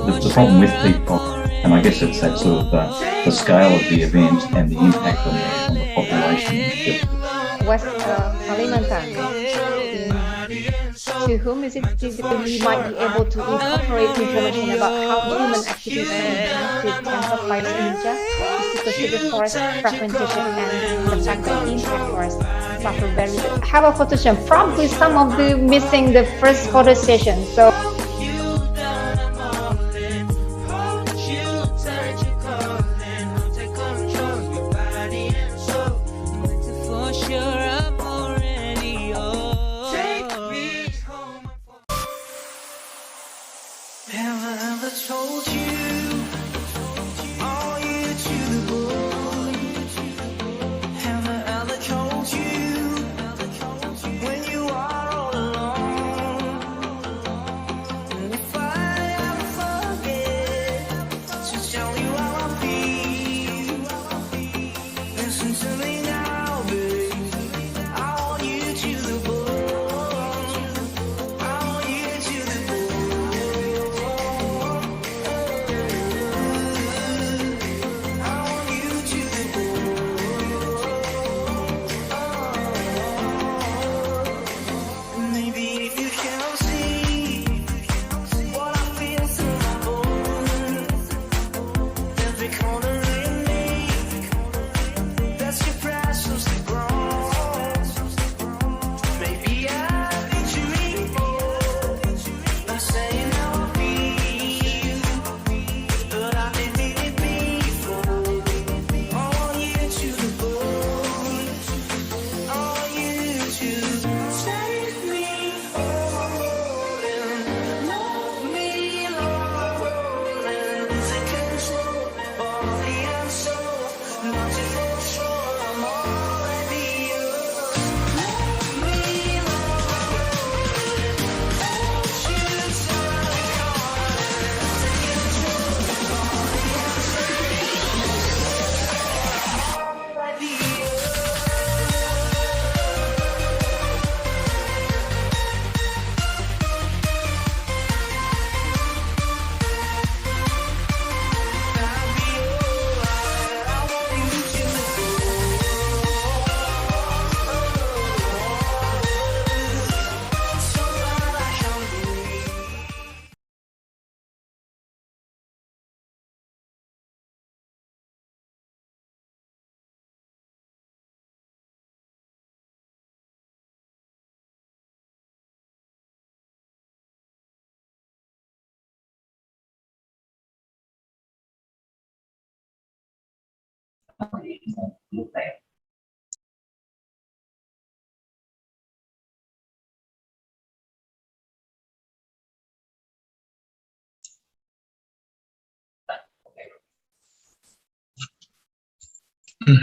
the problem with people, and I guess it's that sort of the scale of the event and the impact on the population. West Kalimantan, to whom is it feasible we might be able to incorporate information about how human activities impact the temper fires in Indonesia, is to consider forest fragmentation and the fact that impact forests suffer very little. I have a photo session, probably some of the missing the first photo session. So.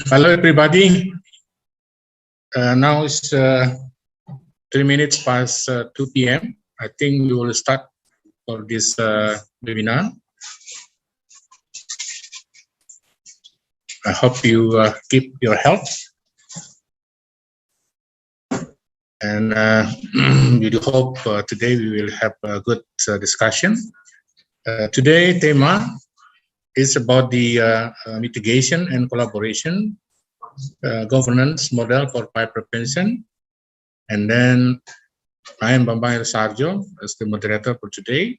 Hello, everybody. Now it's 3 minutes past 2 p.m. I think we will start for this webinar. I hope you keep your health. And we do hope today we will have a good discussion. Today, theme is about the mitigation and collaboration governance model for fire prevention. And then I am Bambang Saharjo as the moderator for today.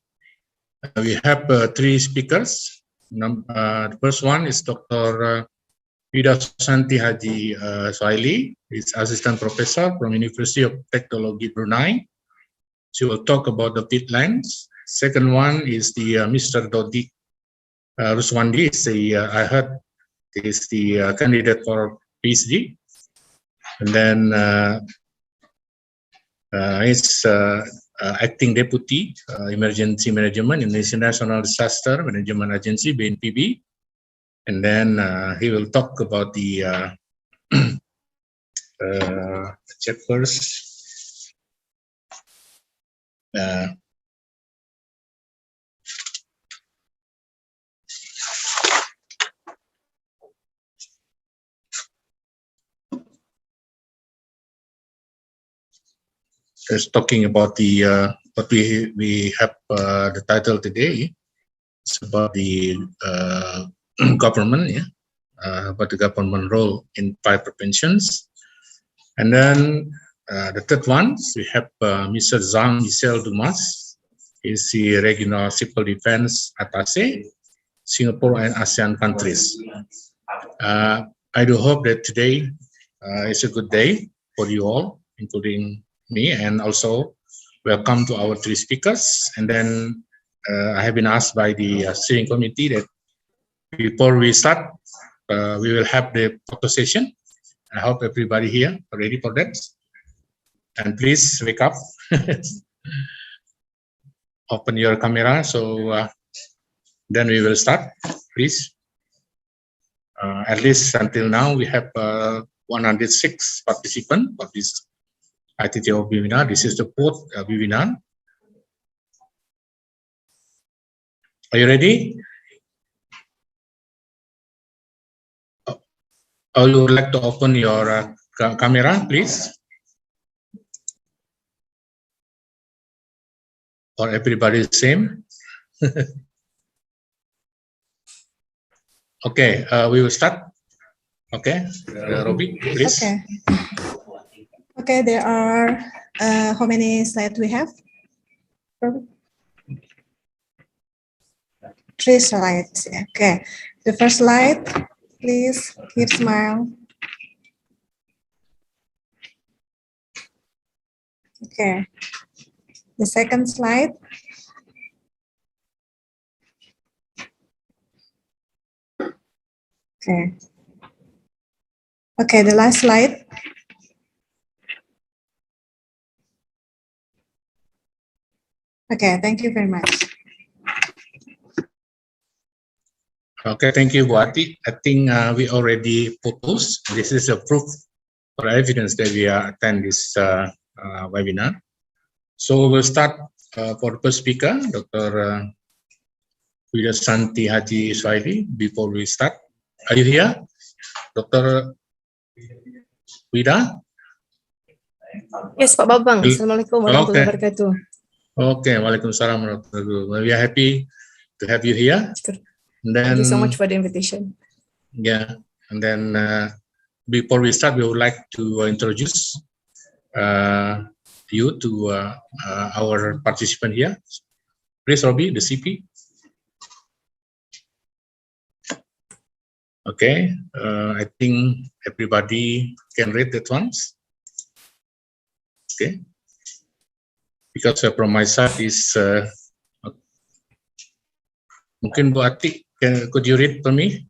We have 3 speakers. The first one is Dr. Wida Susanty Haji Suhaili. He's assistant professor from University of Teknologi Brunei. She will talk about the peatlands. Second one is the Mr. Dody Ruswandi. I heard is the candidate for PhD. And then it's acting deputy emergency management in the National Disaster Management Agency (BNPB). And then he will talk about the chapters. Just talking about the what we have the title today, It's about the government, about the government role in fire preventions. And then the third one, we have Mr. Jean-Michele Dumaz. He's the Regional Civil Defense Attaché, Singapore and ASEAN countries. I do hope that today is a good day for you all, including me, and also welcome to our three speakers. And then I have been asked by the steering committee that before we start, we will have the photo session. I hope everybody here are ready for that. And please wake up. Open your camera. So then we will start, please. At least until now, we have 106 participants for this ITTO webinar. This is the fourth webinar. Are you ready? Or you would like to open your camera, please? Or everybody is same? Okay, we will start. Okay, Robbie, please. Okay. Okay, there are how many slides we have? 3 slides. Okay, the first slide, please keep smile. Okay, the second slide. Okay. Okay, the last slide. Okay, thank you very much. Okay, thank you, Buati. I think we already proposed. This is a proof or evidence that we attend this webinar. So we'll start for the first speaker, Dr. Wida Susanty Haji Suhaili. Before we start, are you here, Dr. Wida? Yes, Pak Bambang. Assalamualaikum warahmatullahi wabarakatuh. Okay, Waalaikumsalam warahmatullahi wabarakatuh. We are happy to have you here. And then, thank you so much for the invitation. Yeah, and then before we start, we would like to introduce you to our participant here. Please, Robbie, the CP. Okay, I think everybody can read that once. Okay, because from my side is mungkin Bu Ati, could you read for me?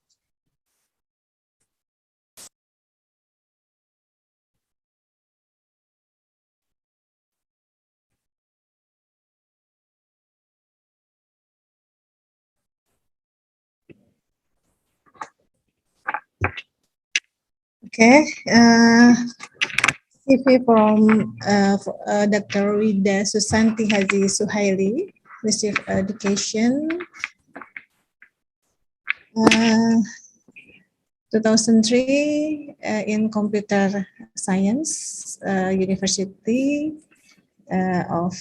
Okay, CV from Dr. Wida Susanty Haji Suhaili, received education 2003 in computer science, University of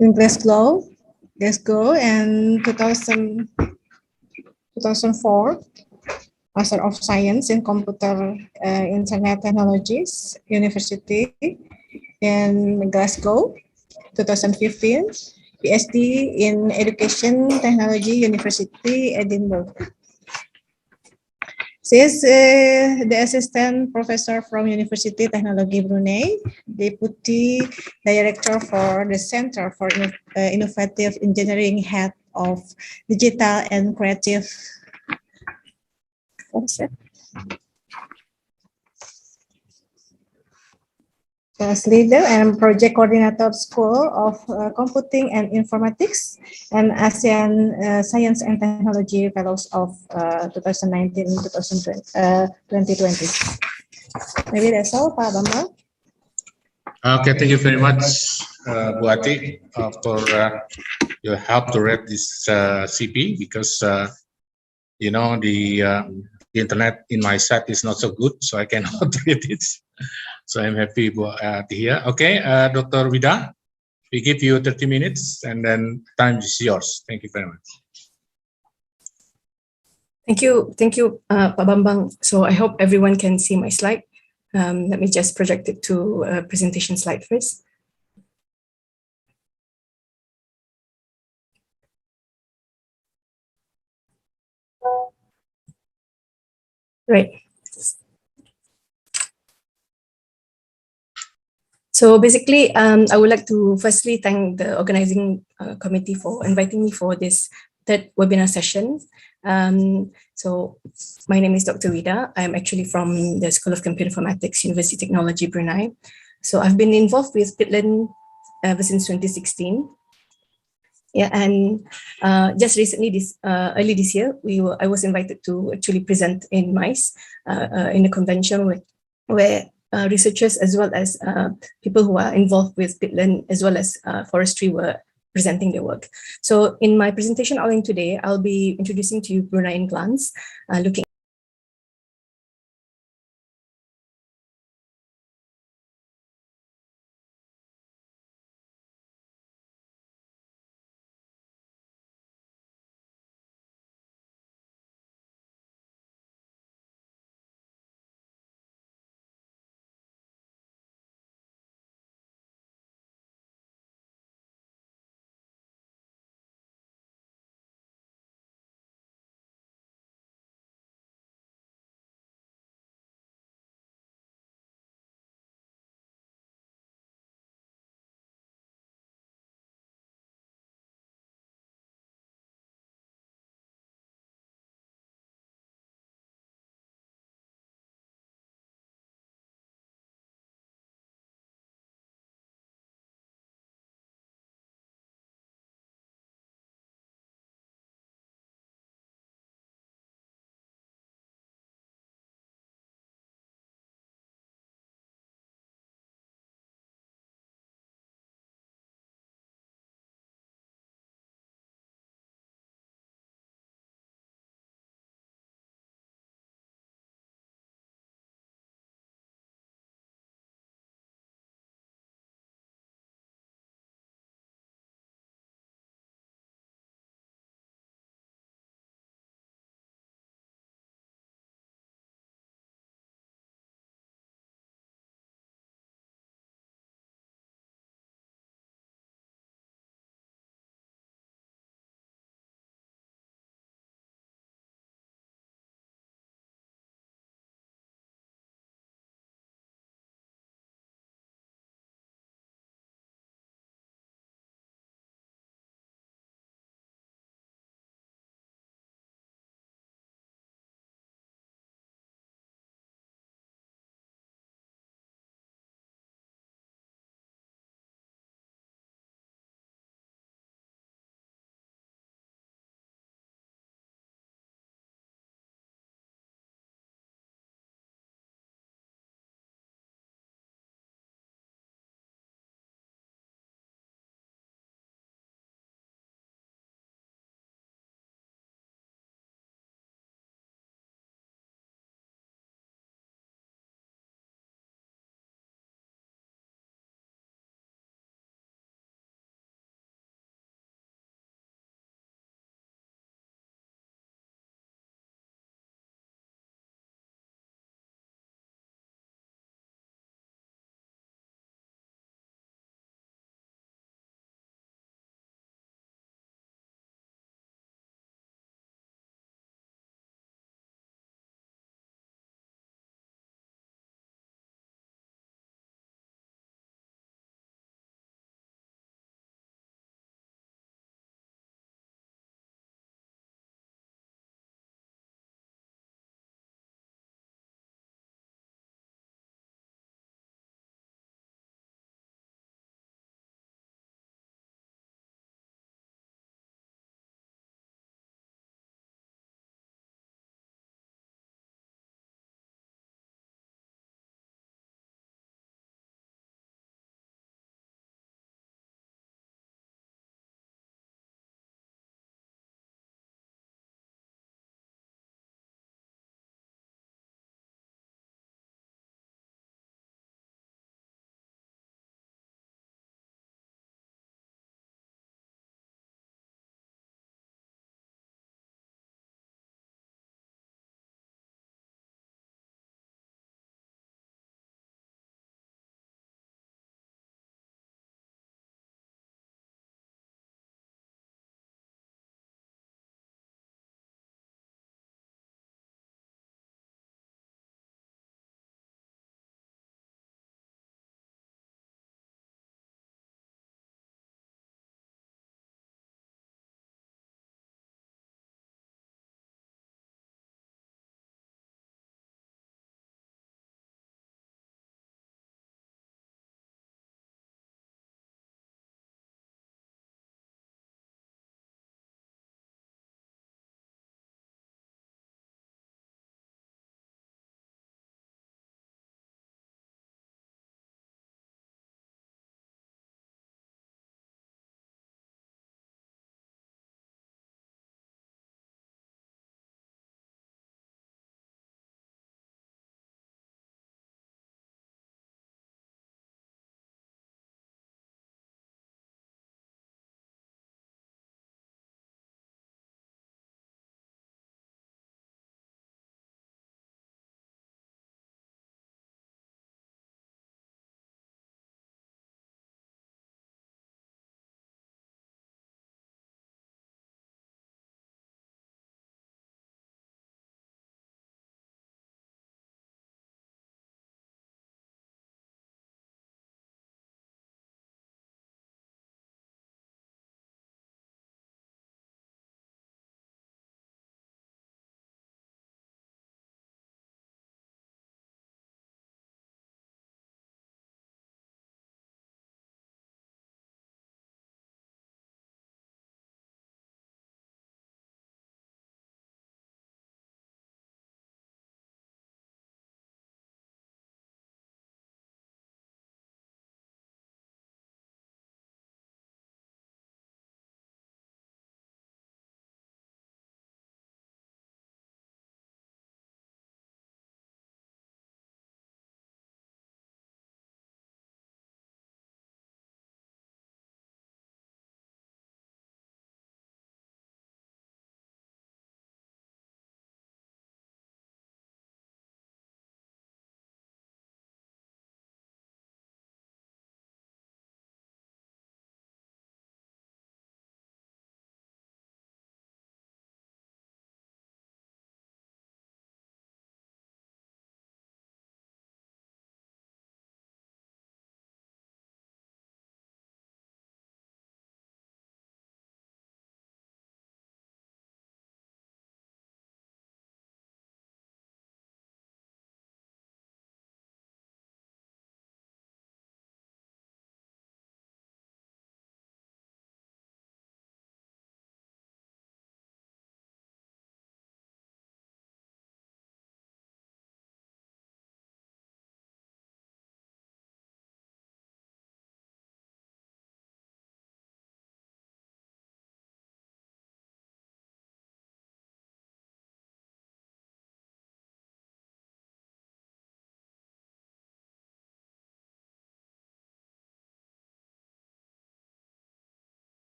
in Glasgow, and 2004, Master of Science in Computer Internet Technologies, University in Glasgow, 2015, PhD in Education Technology, University Edinburgh. She is the Assistant Professor from Universiti Teknologi Brunei, Deputy Director for the Center for Innovative Engineering, Head of Digital and Creative Leader and Project Coordinator School of Computing and Informatics and ASEAN Science and Technology Fellows of 2019-2020. Maybe that's all, Pak Bambang. Okay, thank you very much, Bu Ati, for your help to read this CP, because you know the internet in my site is not so good, so I cannot read it. So I'm happy to hear. Okay, Dr. Wida, We give you 30 minutes and then time is yours. Thank you very much. Thank you, Pak Bambang. So I hope everyone can see my slide. Let me just project it to a presentation slide first. Right. So basically, I would like to firstly thank the organizing committee for inviting me for this third webinar session. So my name is Dr. Wida. I'm actually from the School of Computer Informatics, University Teknologi, Brunei. So I've been involved with Peatland ever since 2016. Yeah, and just recently, early this year, I was invited to actually present in MICE in a convention where researchers as well as people who are involved with peatland as well as forestry were presenting their work. So in my presentation outline today, I'll be introducing to you Brunei in glance, looking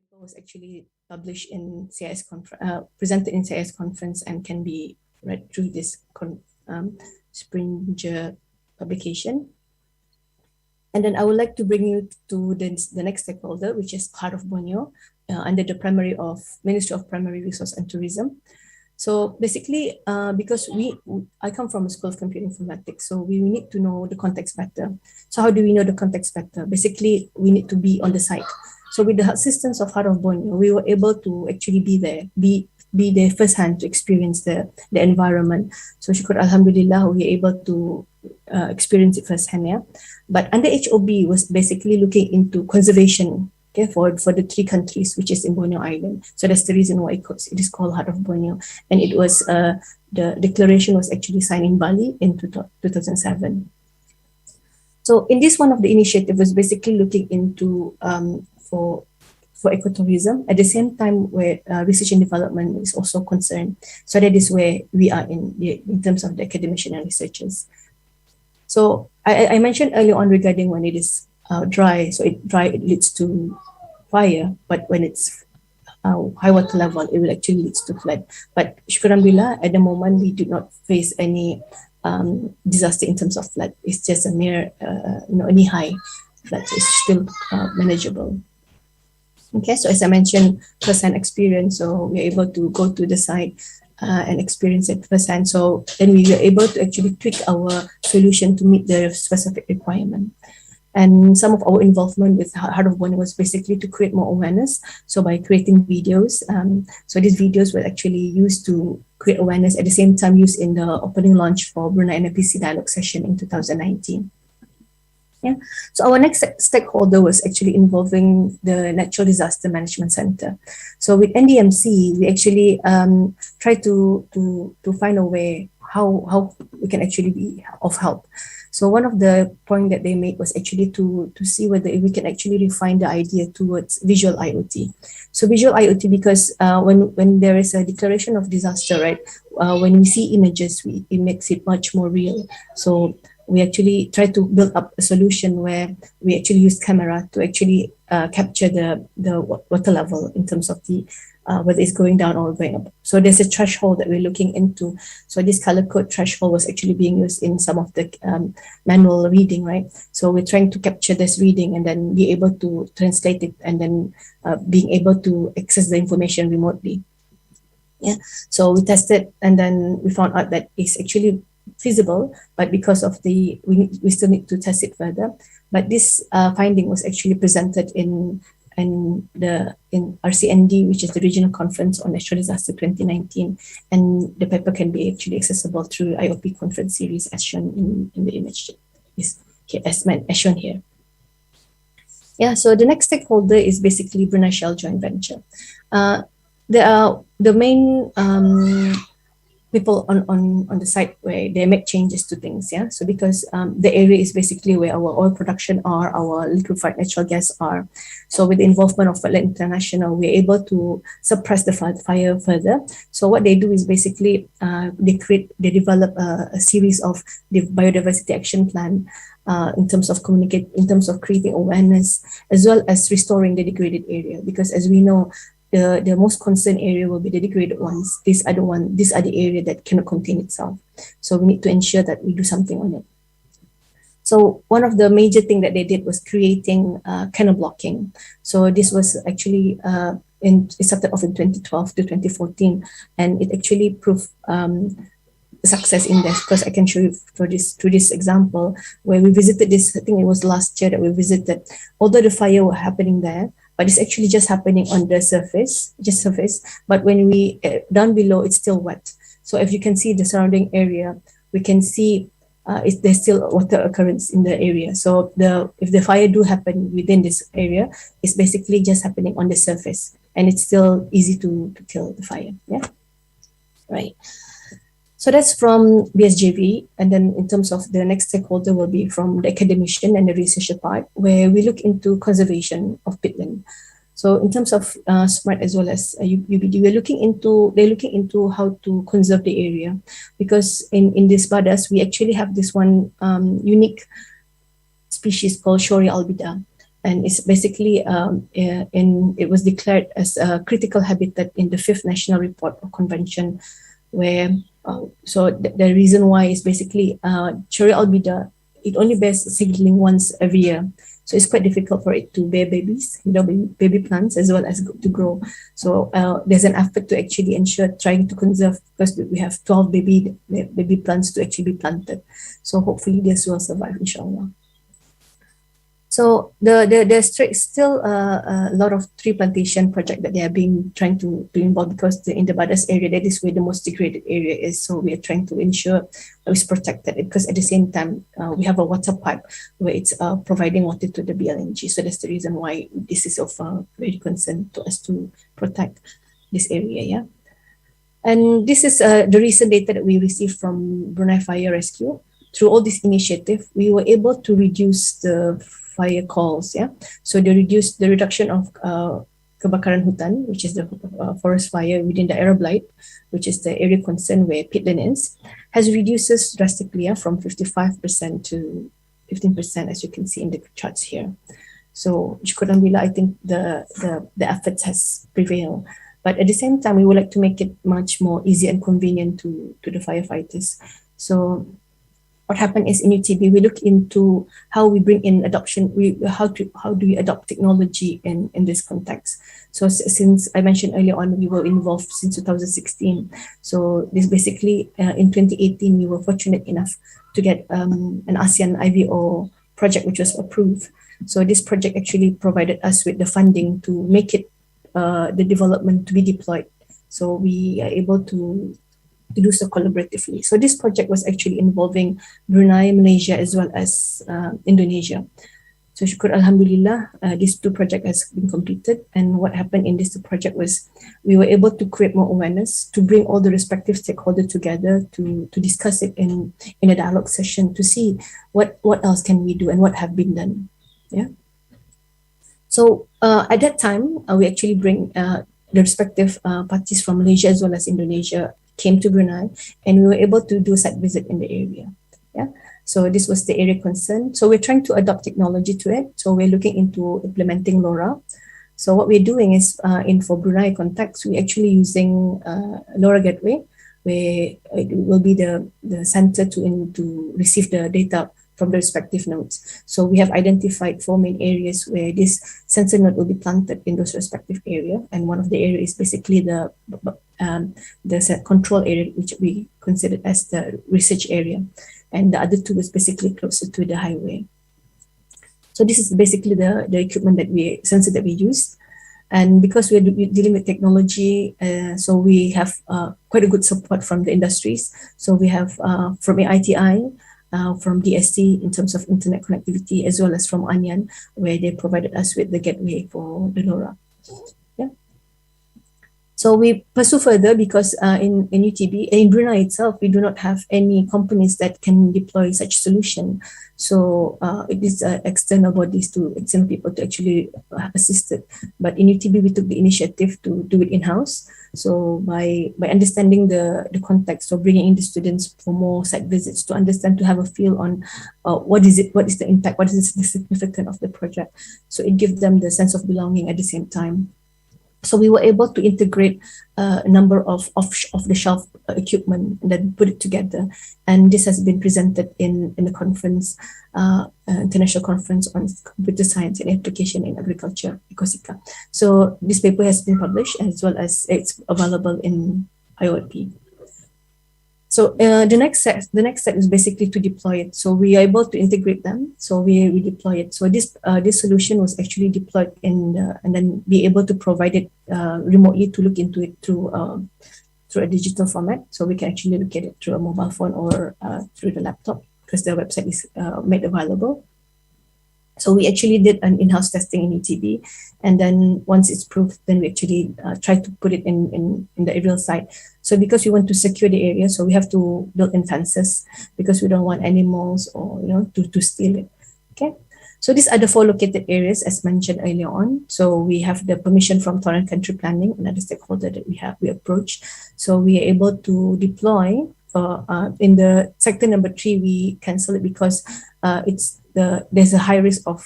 paper was actually published in CIS presented in CIS conference and can be read through this Springer publication. And then I would like to bring you to the next stakeholder, which is Heart of Borneo, under the Ministry of Primary Resource and Tourism. So basically, because I come from a school of computer informatics, so we need to know the context better. So how do we know the context better? Basically, we need to be on the site. So with the assistance of Heart of Borneo, we were able to actually be there, be there firsthand to experience the environment. So Syukur Alhamdulillah, we were able to experience it firsthand. Yeah? But under HOB was basically looking into conservation, okay, for the 3 countries, which is in Borneo Island. So that's the reason why it is called Heart of Borneo. And it was, the declaration was actually signed in Bali in 2007. So in this one of the initiative was basically looking into for ecotourism, at the same time where research and development is also concerned. So that is where we are in terms of the academician and researchers. So I mentioned earlier on regarding when it is dry, so it leads to fire, but when it's high water level, it will actually lead to flood. But Alhamdulillah, at the moment, we do not face any disaster in terms of flood. It's just a mere, knee-high flood. It's still manageable. Okay, so as I mentioned, first-hand experience, so we're able to go to the site and experience it firsthand. So then we were able to actually tweak our solution to meet the specific requirement. And some of our involvement with Heart of Borneo was basically to create more awareness. So by creating videos, so these videos were actually used to create awareness, at the same time used in the opening launch for Brunei NPC dialogue session in 2019. Yeah. So our next stakeholder was actually involving the Natural Disaster Management Center. So with NDMC, we actually try to find a way how we can actually be of help. So one of the points that they made was actually to see whether we can actually refine the idea towards visual IoT. So visual IoT, because when there is a declaration of disaster, right, when we see images, it makes it much more real. So we actually try to build up a solution where we actually use camera to actually capture the water level in terms of the whether it's going down or going up. So there's a threshold that we're looking into. So this color code threshold was actually being used in some of the manual reading, right? So we're trying to capture this reading and then be able to translate it and then being able to access the information remotely. Yeah. So we tested and then we found out that it's actually feasible, but because of we still need to test it further. But this finding was actually presented in RCND, which is the Regional Conference on Natural Disaster 2019, and the paper can be actually accessible through IOP conference series as shown in the image, is as shown here. Yeah, so the next stakeholder is basically Brunei Shell joint venture. There are the main people on the site where they make changes to things, yeah. So because the area is basically where our oil production are, our liquefied natural gas are. So with the involvement of Peatland International, we're able to suppress the fire further. So what they do is basically they develop a series of the biodiversity action plan in terms of creating awareness as well as restoring the degraded area. Because as we know, the most concerned area will be the degraded ones. These are the area that cannot contain itself. So we need to ensure that we do something on it. So one of the major things that they did was creating canal blocking. So this was actually it started off in 2012 to 2014, and it actually proved success in this, because I can show you through this example where we visited this. I think it was last year that we visited. Although the fire were happening there, but it's actually just happening on the surface. But when we down below, it's still wet. So if you can see the surrounding area, we can see there's still water occurrence in the area. So if the fire do happen within this area, it's basically just happening on the surface, and it's still easy to kill the fire. Yeah, right. So that's from BSJV, and then in terms of the next stakeholder will be from the academician and the researcher part, where we look into conservation of peatland. So in terms of SMART as well as UBD, they're looking into how to conserve the area, because in this Badas we actually have this one unique species called Shoria albida. And it's basically it was declared as a critical habitat in the 5th National Report or Convention, where the reason why is basically Sharia albida, it only bears seedling once every year. So it's quite difficult for it to bear babies, baby plants as well as to grow. So there's an effort to actually ensure trying to conserve, because we have 12 baby plants to actually be planted. So hopefully this will survive, inshallah. So there's still a lot of tree plantation project that they are trying to involve, because in the Badas area, that is where the most degraded area is. So we are trying to ensure that it's protected, because at the same time, we have a water pipe where it's providing water to the BLNG. So that's the reason why this is of very concern to us to protect this area, yeah. And this is the recent data that we received from Brunei Fire Rescue. Through all this initiative, we were able to reduce the fire calls, yeah. So the reduction of kebakaran hutan, which is the forest fire within the Arab Light, which is the area concern where Peatland is, has reduces drastically, yeah, from 55% to 15%, as you can see in the charts here. So, Alhamdulillah, I think the efforts has prevailed. But at the same time, we would like to make it much more easy and convenient to the firefighters. So what happened is in UTB, we look into how we bring in adoption, how do we adopt technology in this context. So since I mentioned earlier on, we were involved since 2016. So this basically, in 2018, we were fortunate enough to get an ASEAN IVO project, which was approved. So this project actually provided us with the funding to make it, the development to be deployed. So we are able to do so collaboratively. So this project was actually involving Brunei, Malaysia, as well as Indonesia. So Syukur Alhamdulillah, these two projects has been completed. And what happened in this project was we were able to create more awareness, to bring all the respective stakeholders together to discuss it in a dialogue session, to see what else can we do and what have been done. Yeah. So at that time, we actually bring the respective parties from Malaysia as well as Indonesia came to Brunei, and we were able to do a site visit in the area. Yeah. So this was the area concern. So we're trying to adopt technology to it. So we're looking into implementing LoRa. So what we're doing is for Brunei context, we're actually using LoRa gateway, where it will be the center to receive the data from the respective nodes. So we have identified 4 main areas where this sensor node will be planted in those respective areas. And one of the areas is basically the control area, which we consider as the research area. And the other 2 is basically closer to the highway. So this is basically the equipment sensor that we use. And because we're dealing with technology, so we have quite a good support from the industries. So we have from AITI, from DST in terms of internet connectivity, as well as from ANYAN, where they provided us with the gateway for the LoRa. Yeah. So we pursue further because in UTB, in Brunei itself, we do not have any companies that can deploy such solution. So it is external bodies external people to actually assist it. But in UTB, we took the initiative to do it in-house. So by understanding the context, so bringing in the students for more site visits to understand, to have a feel on what is the impact, what is the significance of the project. So it gives them the sense of belonging at the same time. So we were able to integrate a number of off-the-shelf equipment and then put it together. And this has been presented in the conference, international conference on computer science and application in agriculture, ECOSICA. So this paper has been published as well as it's available in IOP. So the next step is basically to deploy it. So we are able to integrate them. So we deploy it. So this solution was actually deployed and then be able to provide it remotely to look into it through a digital format. So we can actually look at it through a mobile phone or through the laptop, because the website is made available. So we actually did an in-house testing in UTB, and then once it's proved, then we actually try to put it in the aerial site. So because we want to secure the area, so we have to build in fences because we don't want animals or to steal it. Okay. So these are the 4 located areas as mentioned earlier on. So we have the permission from Foreign Country Planning, another stakeholder that we approach. So we are able to deploy. In the sector number 3, we cancel it because there's a high risk of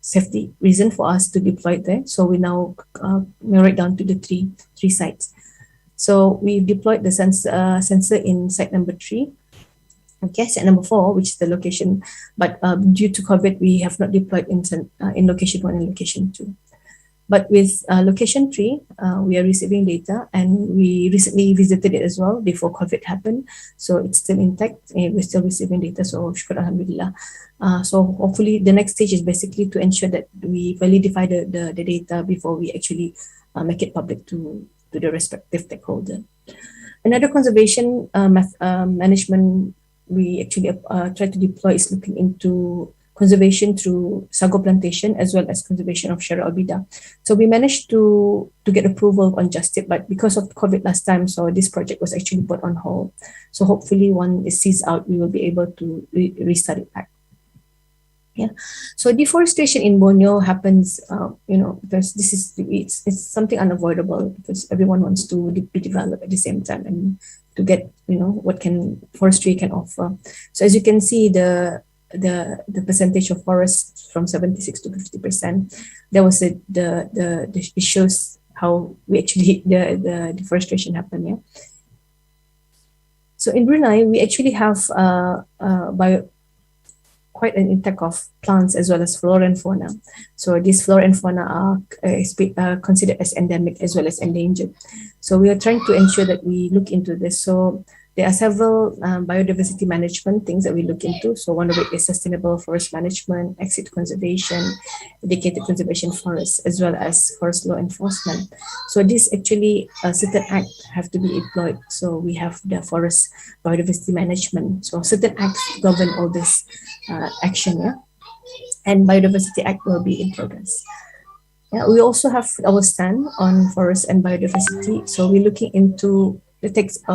safety reason for us to deploy it there. So we now narrow it down to the three sites. So we deployed the sensor in site number 3. Okay, site number 4, which is the location, but due to COVID, we have not deployed in location 1 and location 2. But with location 3, we are receiving data, and we recently visited it as well before COVID happened. So it's still intact, and we're still receiving data. So shukr alhamdulillah. So hopefully the next stage is basically to ensure that we validify the data before we actually make it public to the respective stakeholder. Another conservation management we actually try to deploy is looking into conservation through sago plantation as well as conservation of Sharia al-Bida. So we managed to get approval on Justip, but because of COVID last time, so this project was actually put on hold. So hopefully when it ceases out, we will be able to restart it back. Yeah. So deforestation in Borneo happens, because it's something unavoidable because everyone wants to be developed at the same time and to get, what forestry can offer. So as you can see, the percentage of forests from 76 to 50%. That was it shows how we actually the deforestation happened. Yeah. So in Brunei, we actually have quite an intake of plants as well as flora and fauna. So these flora and fauna are considered as endemic as well as endangered. So we are trying to ensure that we look into this. So there are several biodiversity management things that we look into. So one of it is sustainable forest management, exit conservation, dedicated conservation forests, as well as forest law enforcement. So this actually, certain acts have to be employed. So we have the forest biodiversity management. So certain acts govern all this action, yeah? And Biodiversity Act will be in progress. Yeah, we also have our stand on forest and biodiversity. So we're looking into the text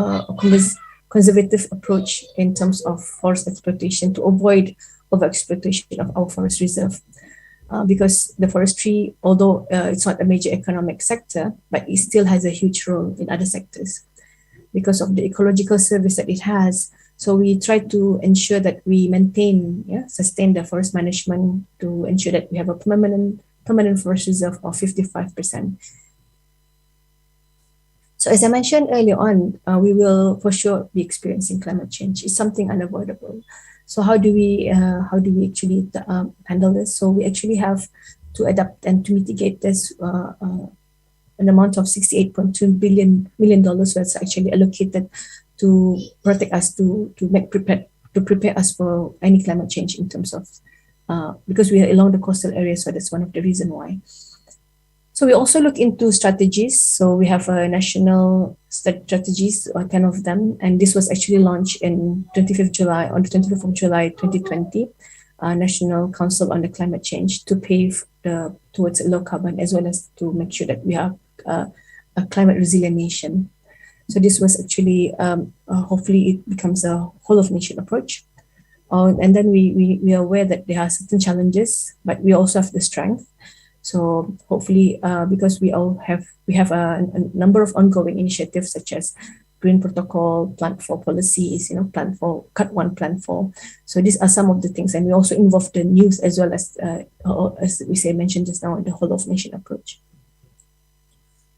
conservative approach in terms of forest exploitation to avoid overexploitation of our forest reserve. Because the forestry, although it's not a major economic sector, but it still has a huge role in other sectors because of the ecological service that it has. So we try to ensure that we sustain the forest management to ensure that we have a permanent forest reserve of 55%. So as I mentioned earlier on, we will for sure be experiencing climate change. It's something unavoidable. So how do we actually handle this? So we actually have to adapt and to mitigate this. An amount of $68.2 million was actually allocated to protect us to prepare us for any climate change in terms of because we are along the coastal area, so that's one of the reasons why. So we also look into strategies. So we have national strategies, 10 of them, and this was actually launched on the 25th of July 2020, National Council on the Climate Change to pave towards low carbon as well as to make sure that we have a climate resilient nation. So this was actually, hopefully it becomes a whole of nation approach. And then we are aware that there are certain challenges, but we also have the strength. So hopefully, because we have a number of ongoing initiatives such as Green Protocol, Plan for policies, Plan for Cut 1, Plan 4. So these are some of the things, and we also involve the youth as well as we mentioned just now, the whole of nation approach.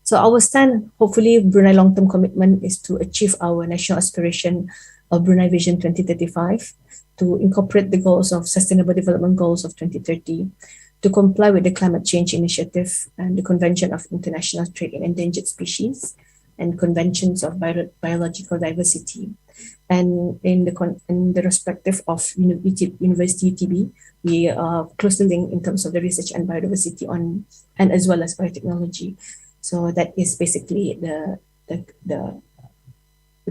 So our stand, hopefully, Brunei long-term commitment is to achieve our national aspiration of Brunei Vision 2035, to incorporate the goals of Sustainable Development Goals of 2030, to comply with the Climate Change Initiative and the Convention of International Trade in Endangered Species and Conventions of Biological Diversity. And in the respective of University UTB, we are closely linked in terms of the research and biodiversity and as well as biotechnology. So that is basically the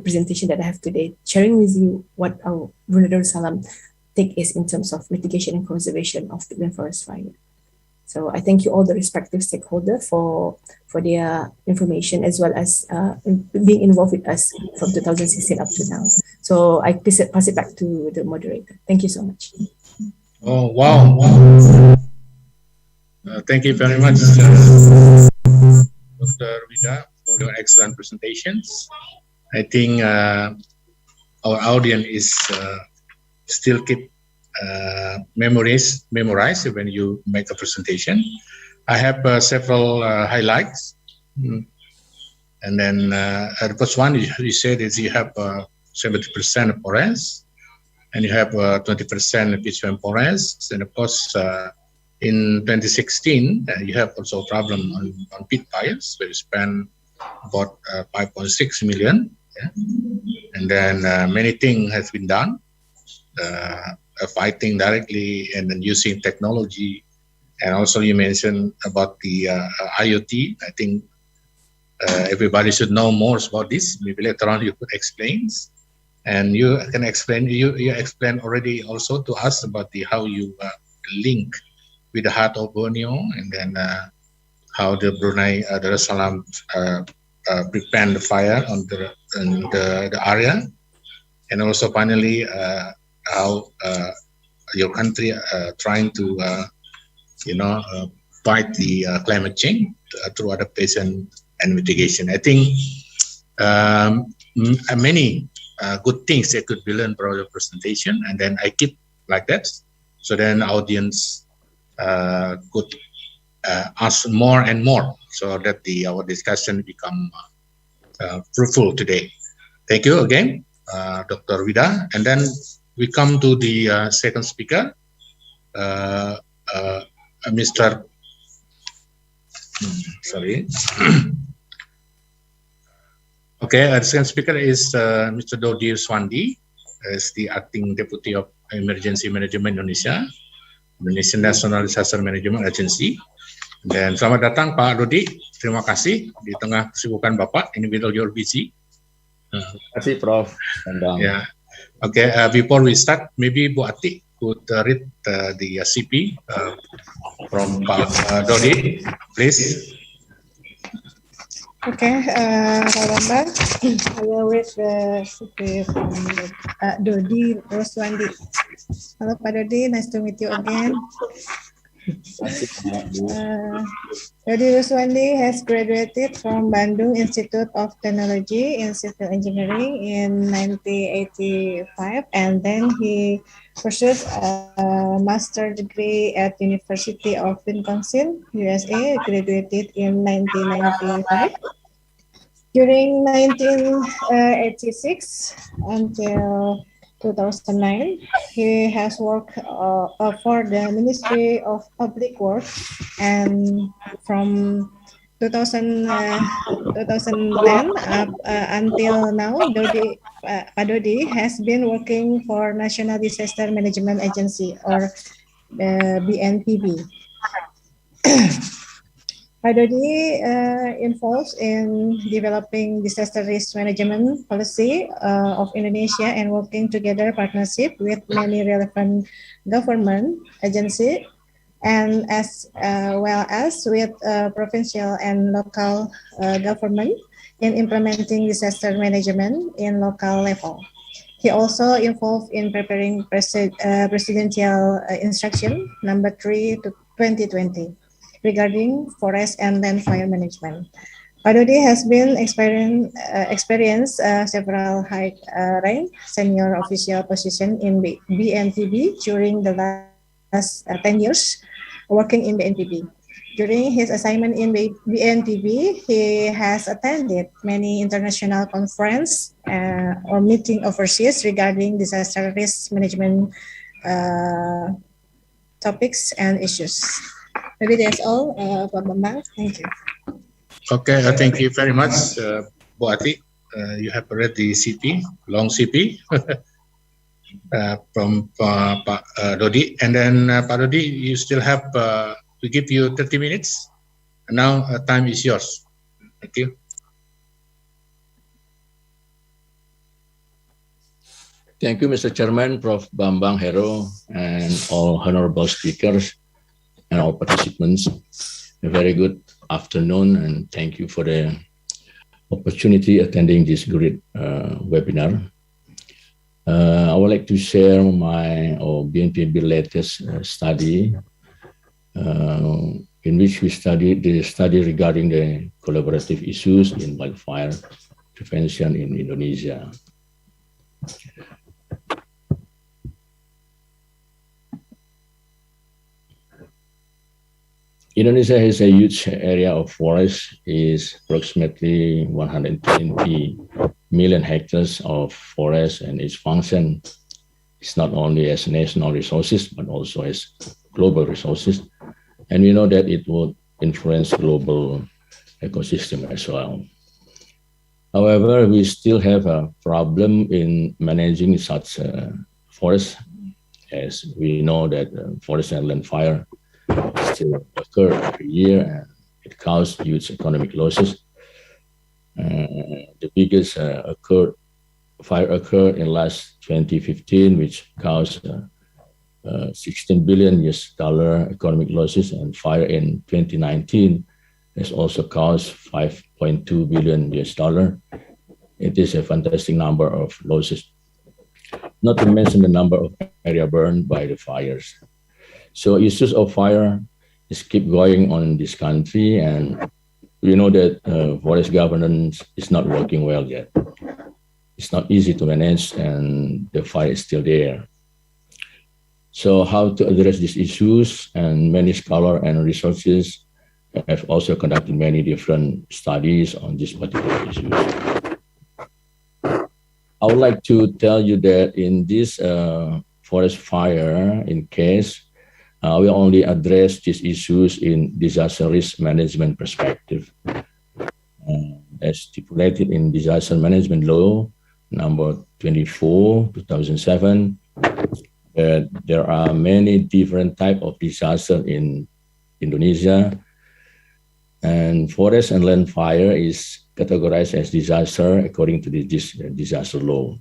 presentation that I have today, sharing with you what our Brunei Darussalam take is in terms of mitigation and conservation of the rainforest fire. So I thank you all the respective stakeholders for their information as well as being involved with us from 2016 up to now. So I pass it back to the moderator. Thank you so much. Oh, wow. Thank you very much, Dr. Wida, for your excellent presentations. I think our audience is still keep memorized when you make a presentation. I have several highlights. And then the first one you said is you have 70% forest, and you have 20% peatland forest. And of course, in 2016, you have also a problem on peat piles, where you spend about 5.6 million. Yeah? And then many things has been done, fighting directly and then using technology. And also you mentioned about the IoT. I think everybody should know more about this. Maybe later on you could explain. And you can explain, you explained already also to us about the how you link with the heart of Borneo, and then how the Brunei Darussalam prevent the fire on the area, and also finally how your country trying to fight the climate change through adaptation and mitigation. I think many good things that could be learned from your presentation, and then I keep like that, so then audience could ask more and more, so that our discussion become fruitful today. Thank you again, Dr. Wida. And then we come to the second speaker, Mr. Sorry. Okay, the second speaker is Mr. Dody Ruswandi, as the Acting Deputy of Emergency Management Indonesia, Indonesian National Disaster Management Agency. Dan selamat datang Pak Dody, terima kasih di tengah kesibukan Bapak, in the middle of your busy. Terima kasih Prof. Bambang. Yeah. Okay, before we start, maybe Bu Ati could read the CP from Pak Dody, please. Okay, Pak Bambang, I will read the CP from Dody Ruswandi. Hello, Pak Dody, nice to meet you again. Dody Ruswandi has graduated from Bandung Institute of Teknologi in Civil Engineering in 1985, and then he pursued a master's degree at University of Wisconsin, USA, graduated in 1995. During 1986 until 2009, he has worked for the Ministry of Public Works, and from 2010 until now, Dody has been working for National Disaster Management Agency, or BNPB. Dody involved in developing disaster risk management policy of Indonesia and working together partnership with many relevant government agencies, and as well as with provincial and local government in implementing disaster management in local level. He also involved in preparing presidential instruction number 3 to 2020. Regarding forest and land fire management. Dody has been experienced several high-rank senior official position in BNPB during the last 10 years working in BNPB. During his assignment in BNPB, he has attended many international conferences or meeting overseas regarding disaster risk management topics and issues. Maybe that's all, Pak Bambang. Thank you. Okay, thank you very much, Bu Ati. You have read the CP, long CP from Pak Dody. And then Pak Dody, you still have, we give you 30 minutes. And now time is yours. Thank you. Thank you, Mr. Chairman, Prof. Bambang Hero, and all honorable speakers and all participants. A very good afternoon, and thank you for the opportunity attending this great webinar. I would like to share my BNPB latest study in which we studied the study regarding the collaborative issues in wildfire prevention in Indonesia. Indonesia has a huge area of forest, is approximately 120 million hectares of forest, and its function is not only as national resources, but also as global resources. And we know that it would influence global ecosystem as well. However, we still have a problem in managing such forests, as we know that forest and land fire still occur every year, and it causes huge economic losses. The biggest fire occurred in last 2015, which caused $16 billion economic losses, and fire in 2019 has also caused $5.2 billion. It is a fantastic number of losses, not to mention the number of area burned by the fires. So issues of fire is keep going on in this country, and we know that forest governance is not working well yet. It's not easy to manage, and the fire is still there. So how to address these issues, and many scholars and researchers have also conducted many different studies on these particular issues. I would like to tell you that in this forest fire, in case, we only address these issues in disaster risk management perspective. As stipulated in Disaster Management Law, number 24, 2007, there are many different types of disaster in Indonesia, and forest and land fire is categorized as disaster according to this disaster law.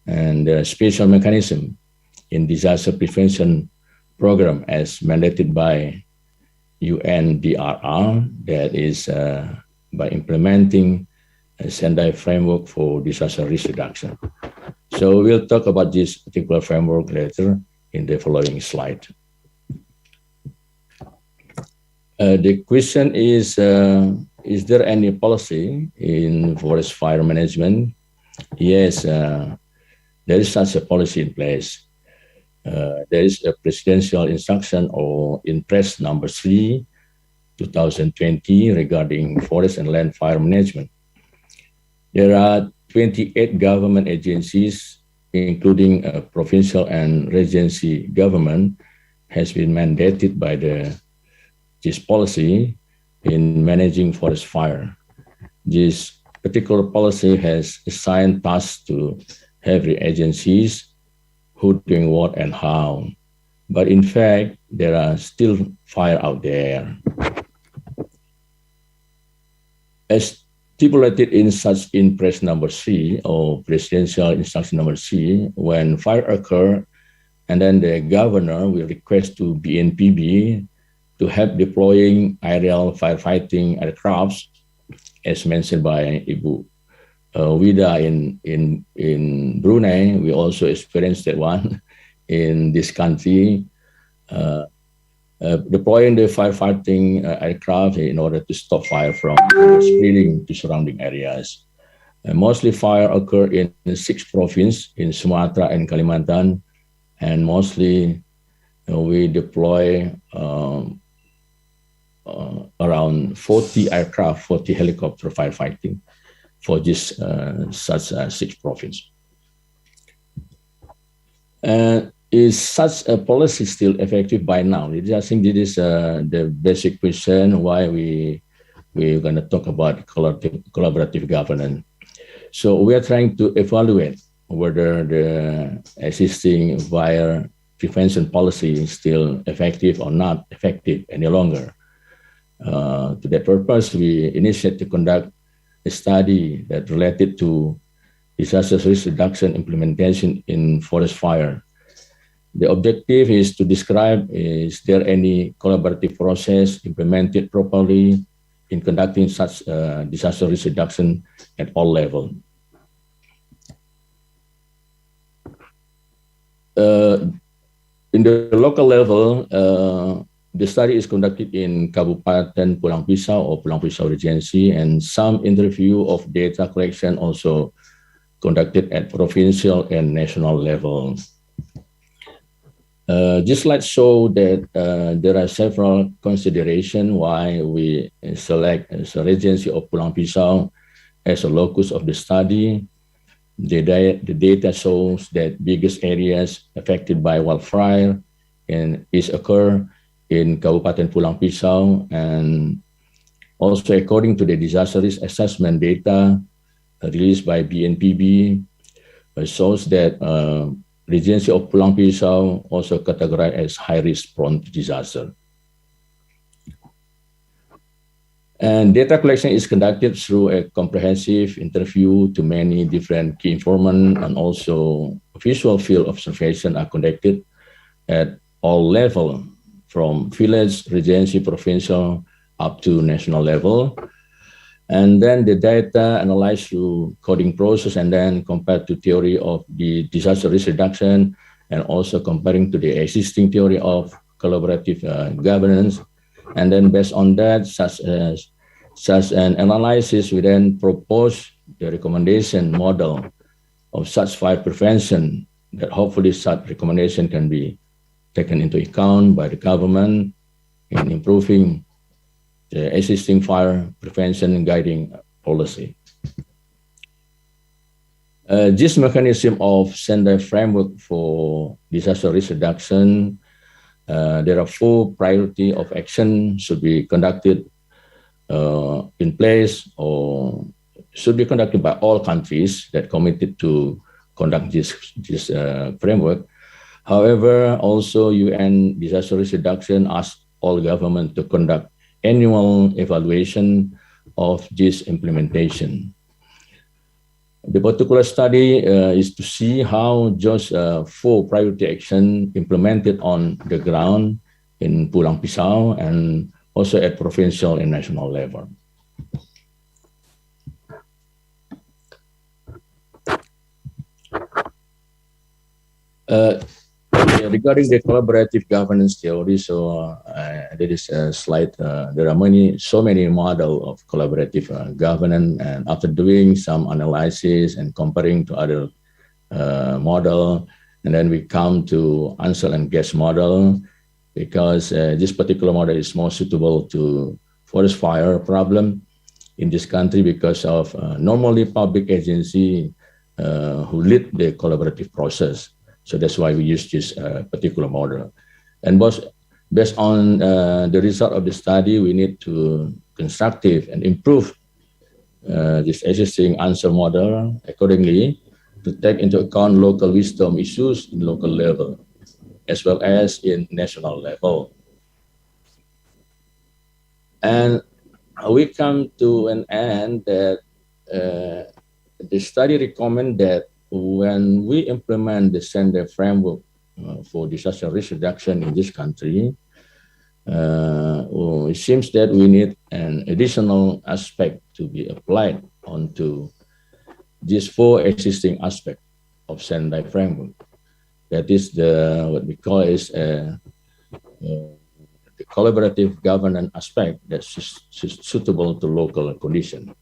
And there are special mechanism in disaster prevention program as mandated by UNDRR, that is by implementing a Sendai framework for disaster risk reduction. So we'll talk about this particular framework later in the following slide. The question is there any policy in forest fire management? Yes, there is such a policy in place. There is a presidential instruction or in press number 3, 2020 regarding forest and land fire management. There are 28 government agencies, including provincial and regency government, has been mandated by this policy in managing forest fire. This particular policy has assigned tasks to every agencies who doing what and how. But in fact, there are still fire out there. As stipulated in such in press number 3 or presidential instruction number 3, when fire occur, and then the governor will request to BNPB to help deploying aerial firefighting aircrafts, as mentioned by Ibu Wida in Brunei. We also experienced that one in this country, deploying the firefighting aircraft in order to stop fire from spreading to surrounding areas. Mostly fire occur in 6 provinces in Sumatra and Kalimantan, and mostly we deploy around 40 aircraft, 40 helicopter firefighting for this such 6 provinces. Is such a policy still effective by now? I think this is the basic question why we're going to talk about collaborative governance. So we are trying to evaluate whether the existing fire prevention policy is still effective or not effective any longer. To that purpose, we initiated to conduct a study that related to disaster risk reduction implementation in forest fire. The objective is to describe, is there any collaborative process implemented properly in conducting such disaster risk reduction at all levels. In the local level, the study is conducted in Kabupaten Pulang Pisau or Pulang Pisau Regency, and some interview of data collection also conducted at provincial and national level. This slide shows that there are several considerations why we select the Regency of Pulang Pisau as a locus of the study. The data shows that biggest areas affected by wildfire occur in Kabupaten Pulang Pisau, and also according to the disaster risk assessment data released by BNPB, shows that Regency of Pulang Pisau also categorized as high risk prone to disaster. And data collection is conducted through a comprehensive interview to many different key informants, and also visual field observation are conducted at all levels, from village, regency, provincial, up to national level. And then the data analyzed through coding process and then compared to theory of the disaster risk reduction, and also comparing to the existing theory of collaborative governance. And then based on that, such an analysis, we then propose the recommendation model of such fire prevention, that hopefully such recommendation can be taken into account by the government in improving the existing fire prevention and guiding policy. This mechanism of Sendai framework for disaster risk reduction, there are 4 priority of action should be conducted in place, or should be conducted by all countries that committed to conduct this framework. However, also UN disaster risk reduction asked all governments to conduct annual evaluation of this implementation. The particular study is to see how just 4 priority action implemented on the ground in Pulang Pisau and also at provincial and national level. Regarding the collaborative governance theory, so there is a slide. There are so many models of collaborative governance, and after doing some analysis and comparing to other model, and then we come to answer and guess model, because this particular model is more suitable to forest fire problem in this country because of normally public agency who lead the collaborative process. So that's why we use this particular model. And based on the result of the study, we need to constructive and improve this existing answer model accordingly to take into account local wisdom issues in local level, as well as in national level. And we come to an end that the study recommend that when we implement the Sendai framework for disaster risk reduction in this country, it seems that we need an additional aspect to be applied onto these 4 existing aspects of Sendai framework. That is what we call is the collaborative governance aspect that's suitable to local condition.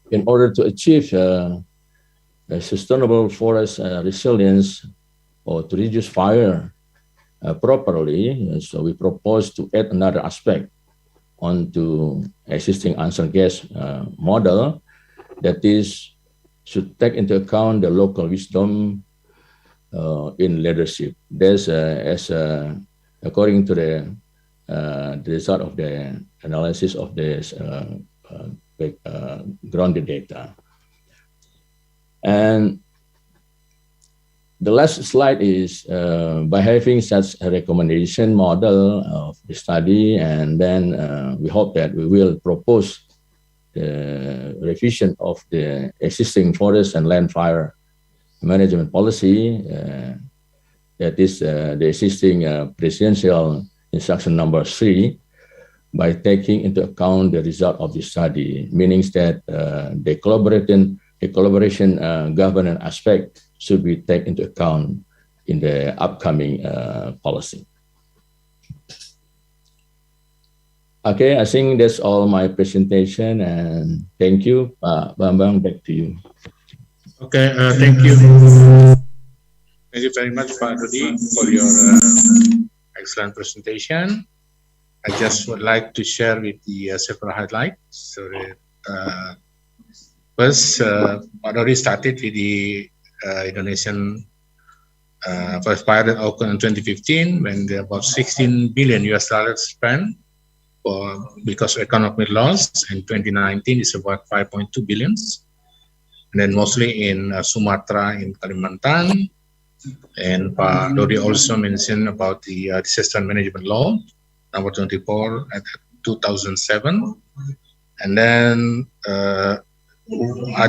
In order to achieve a sustainable forest resilience, or to reduce fire properly, so we propose to add another aspect onto existing answer guess model, that is should take into account the local wisdom in leadership. There's according to the result of the analysis of this grounded data. And the last slide is by having such a recommendation model of the study, and then we hope that we will propose the revision of the existing forest and land fire management policy, that is the existing presidential instruction number 3, by taking into account the result of the study, meaning that the collaboration governance aspect should be taken into account in the upcoming policy. Okay, I think that's all my presentation, and thank you. Bambang, back to you. Okay, thank you. Thank you very much, Pak Dody, for your excellent presentation. I just would like to share with the several highlights. So that, first, Pak Dody started with the Indonesian first fire that occurred in 2015 when there about 16 billion US dollars spent because of economic loss. In 2019, it's about 5.2 billions. And then mostly in Sumatra, in Kalimantan. And Pak Dody also mentioned about the disaster management law, number 24 at 2007. And then I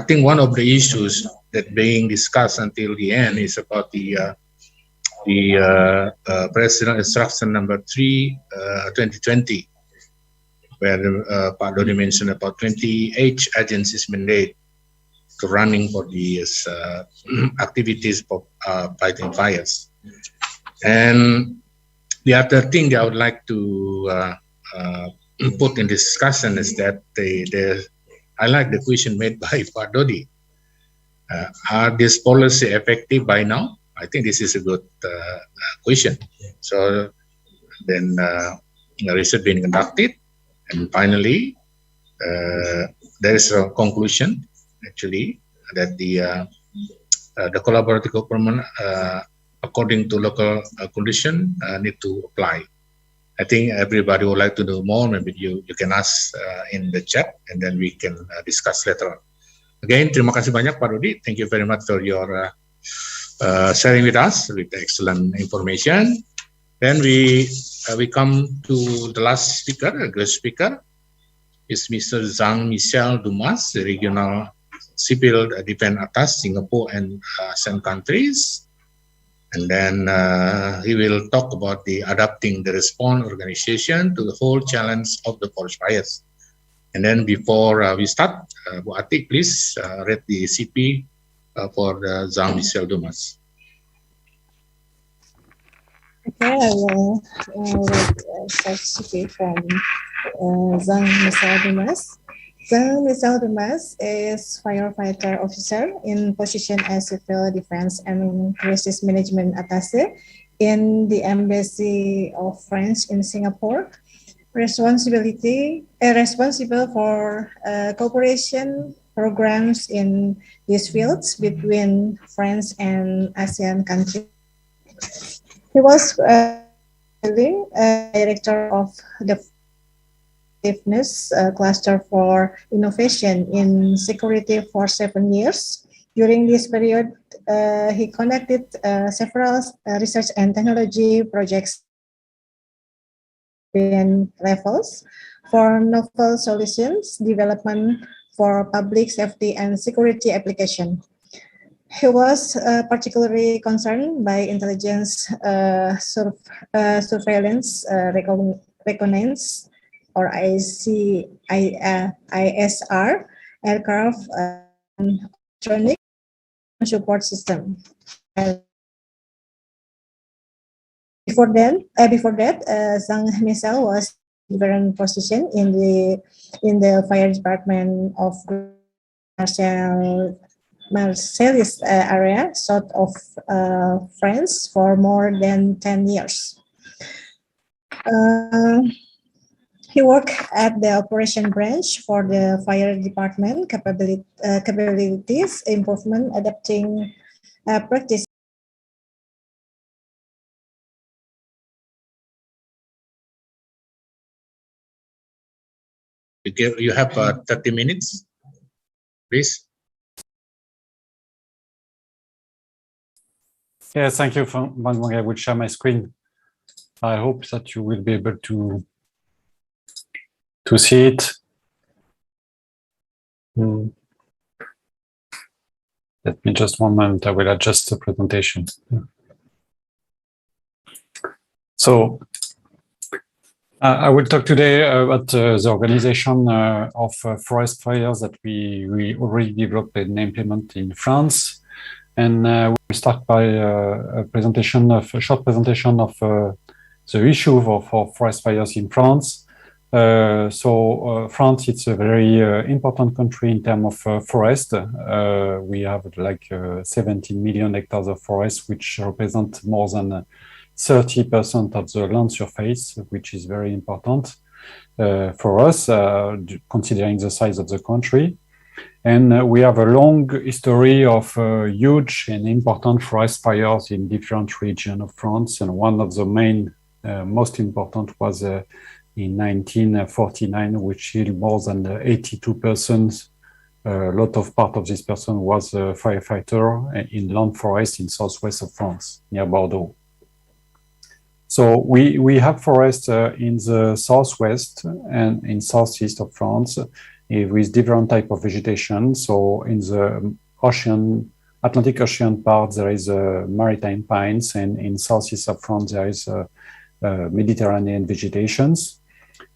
think one of the issues that being discussed until the end is about the President Instruction number 3, 2020, where Pak Dody mentioned about 28 agencies mandate to running for these activities for fighting fires. And the other thing that I would like to put in discussion is that I like the question made by Pak Dody. Are this policy effective by now? I think this is a good question. So then the research being conducted, and finally there is a conclusion actually that the collaborative government according to local condition need to apply. I think everybody would like to know more. Maybe you can ask in the chat and then we can discuss later on. Again, terima kasih banyak Pak Dody. Thank you very much for your sharing with us with excellent information. Then we come to the last speaker, a guest speaker, is Mr. Jean-Michele Dumaz, the regional civil defense attaché Singapore and ASEAN countries. And then he will talk about the adapting the response organization to the whole challenge of the forest fires. And then before we start, Bu Atik, please read the CP for Jean-Michele Dumaz. Okay, I will start CP from Jean-Michele Dumaz. Jean-Michele Dumaz is firefighter officer in position as civil defense and crisis management attaché in the Embassy of France in Singapore. Responsible for cooperation programs in these fields between France and ASEAN countries. He was director of the Effectiveness Cluster for Innovation in Security for 7 years. During this period, he conducted several research and technology projects in levels for novel solutions development for public safety and security application. He was particularly concerned by intelligence surveillance, reconnaissance, or ISR, aircraft, electronic support system. Before that, Jean-Michele was in different position in the fire department of Marseilles area, south of France, for more than 10 years. He worked at the operation branch for the fire department, capabilities improvement, adapting practice. You have 30 minutes, please. Yes, thank you, Bambang. I will share my screen. I hope that you will be able to see it. Let me just one moment. I will adjust the presentation. So I will talk today about the organization of forest fires that we already developed and implement in France. And we'll start by a short presentation of the issue for forest fires in France. France, it's a very important country in terms of forest. We have like 17 million hectares of forest, which represent more than 30% of the land surface, which is very important for us, considering the size of the country. And we have a long history of huge and important forest fires in different regions of France. And one of the main, most important was in 1949, which killed more than 82%. A lot of part of this person was a firefighter in land forest in southwest of France, near Bordeaux. So we have forests in the southwest and in southeast of France with different type of vegetation. So in the Atlantic Ocean part, there is maritime pines, and in southeast of France, there is Mediterranean vegetations.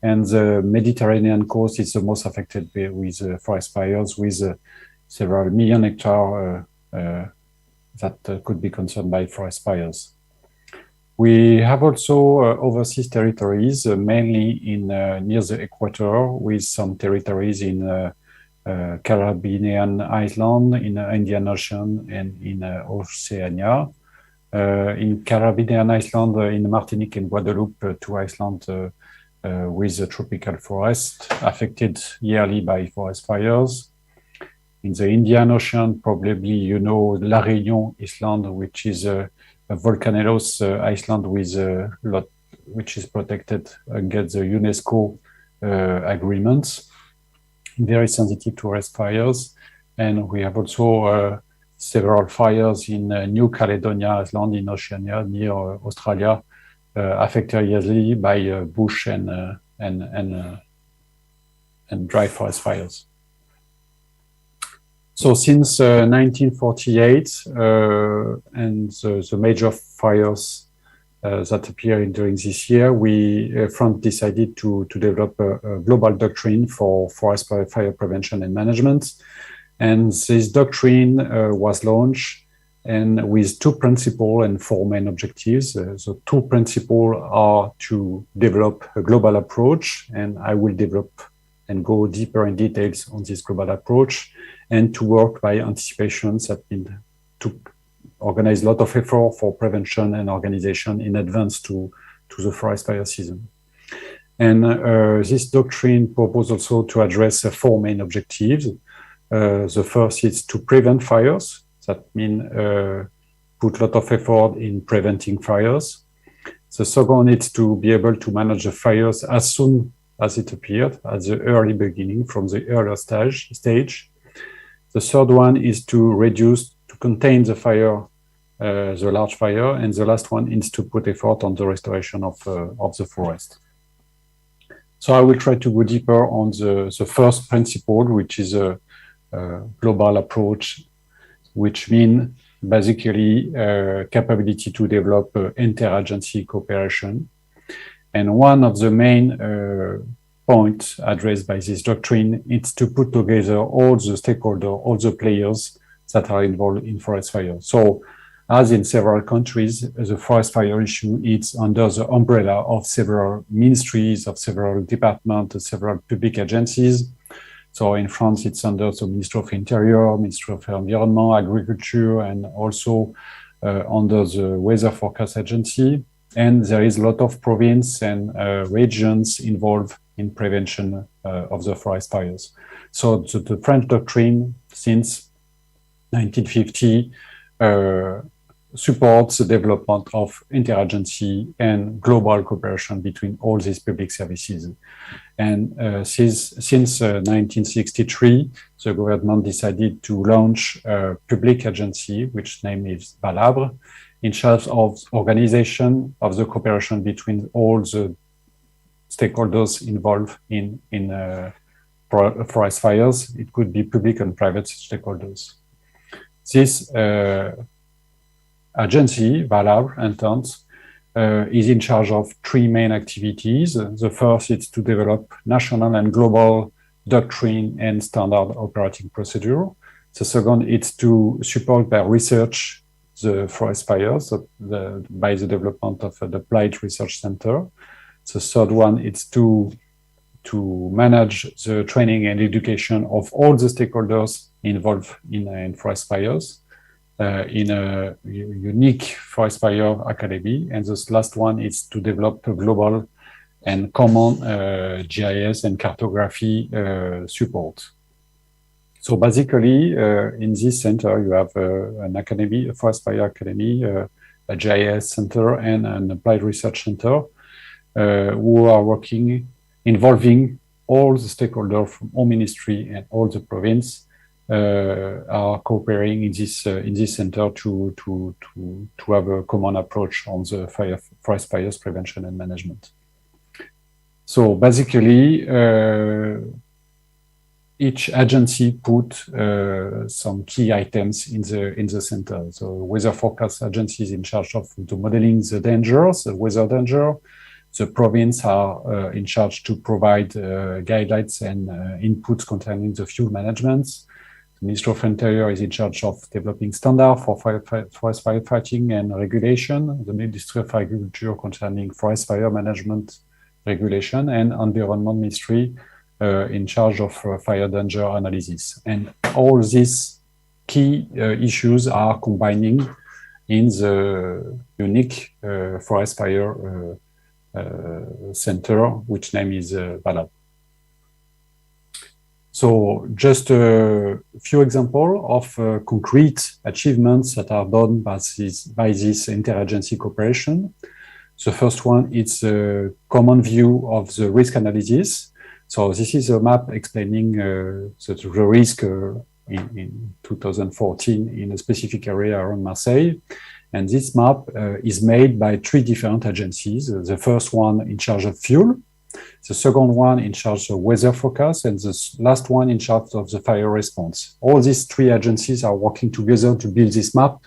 And the Mediterranean coast is the most affected with forest fires, with several million hectares that could be concerned by forest fires. We have also overseas territories, mainly in near the equator, with some territories in Caribbean island, in Indian Ocean, and in Oceania. In Caribbean island, in Martinique and Guadeloupe, two islands with a tropical forest affected yearly by forest fires. In the Indian Ocean, probably you know La Réunion Island, which is a volcanoes island with which is protected against the UNESCO agreements, very sensitive to forest fires. And we have also several fires in New Caledonia Island in Oceania near Australia, affected yearly by bush and dry forest fires. So since 1948 and the major fires that appear during this year, France decided to develop a global doctrine for forest fire prevention and management. And this doctrine was launched and with two principles and four main objectives. The two principles are to develop a global approach, and I will develop and go deeper in details on this global approach, and to work by anticipations that mean to organize a lot of effort for prevention and organization in advance to the forest fire season. And this doctrine proposes also to address four main objectives. The first is to prevent fires. That means put a lot of effort in preventing fires. The second is to be able to manage the fires as soon as it appeared, at the early beginning, from the earlier stage. The third one is to contain the fire, the large fire, and the last one is to put effort on the restoration of the forest. So I will try to go deeper on the first principle, which is a global approach, which means basically capability to develop interagency cooperation. And one of the main points addressed by this doctrine is to put together all the stakeholders, all the players that are involved in forest fire. So as in several countries, the forest fire issue is under the umbrella of several ministries, of several departments, of several public agencies. So in France, it's under the Ministry of Interior, Ministry of Environment, Agriculture, and also under the Weather Forecast Agency. And there is a lot of province and regions involved in prevention of the forest fires. So the French doctrine since 1950 supports the development of interagency and global cooperation between all these public services. And since 1963, the government decided to launch a public agency, which name is MAgr, in charge of organization of the cooperation between all the stakeholders involved in forest fires. It could be public and private stakeholders. This agency, MAgr, is in charge of three main activities. The first is to develop national and global doctrine and standard operating procedure. The second is to support by research the forest fires by the development of the Applied Research Center. The third one is to to manage the training and education of all the stakeholders involved in forest fires in a unique forest fire academy. And this last one is to develop a global and common GIS and cartography support. So basically, in this center, you have an academy, a forest fire academy, a GIS center, and an applied research center who are working, involving all the stakeholders from all ministry and all the province are cooperating in this center to have a common approach on the forest fires prevention and management. So basically, each agency put some key items in the center. So weather forecast agency is in charge of the modeling the dangers, the weather danger. The province are in charge to provide guidelines and inputs concerning the fuel management. The Ministry of Interior is in charge of developing standards for forest firefighting and regulation. The Ministry of Agriculture concerning forest fire management regulation, and Environment Ministry in charge of fire danger analysis. And all these key issues are combining in the unique forest fire center, which name is Valab. So just a few examples of concrete achievements that are done by this interagency cooperation. The first one is a common view of the risk analysis. So this is a map explaining the risk in 2014 in a specific area around Marseille. And this map is made by 3 different agencies. The first one in charge of fuel, the second one in charge of weather forecast, and the last one in charge of the fire response. All these 3 agencies are working together to build this map,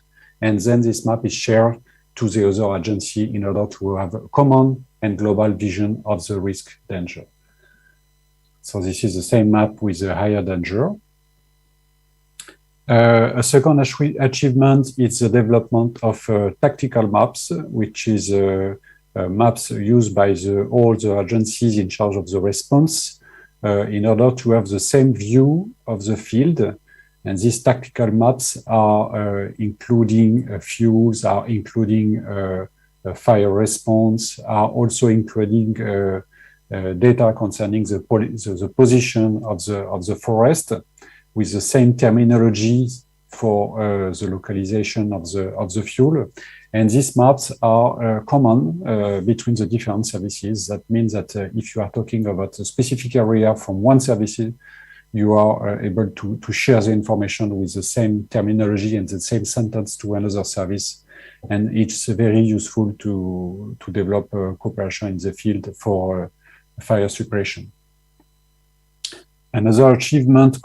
and then this map is shared to the other agency in order to have a common and global vision of the risk danger. So this is the same map with a higher danger. A second achievement is the development of tactical maps, which is maps used by all the agencies in charge of the response in order to have the same view of the field. And these tactical maps are including fuels, are including fire response, are also including data concerning the position of the forest, with the same terminology for the localization of the fuel. And these maps are common between the different services. That means that if you are talking about a specific area from one service, you are able to share the information with the same terminology and the same sentence to another service. And it's very useful to develop cooperation in the field for fire suppression. Another achievement,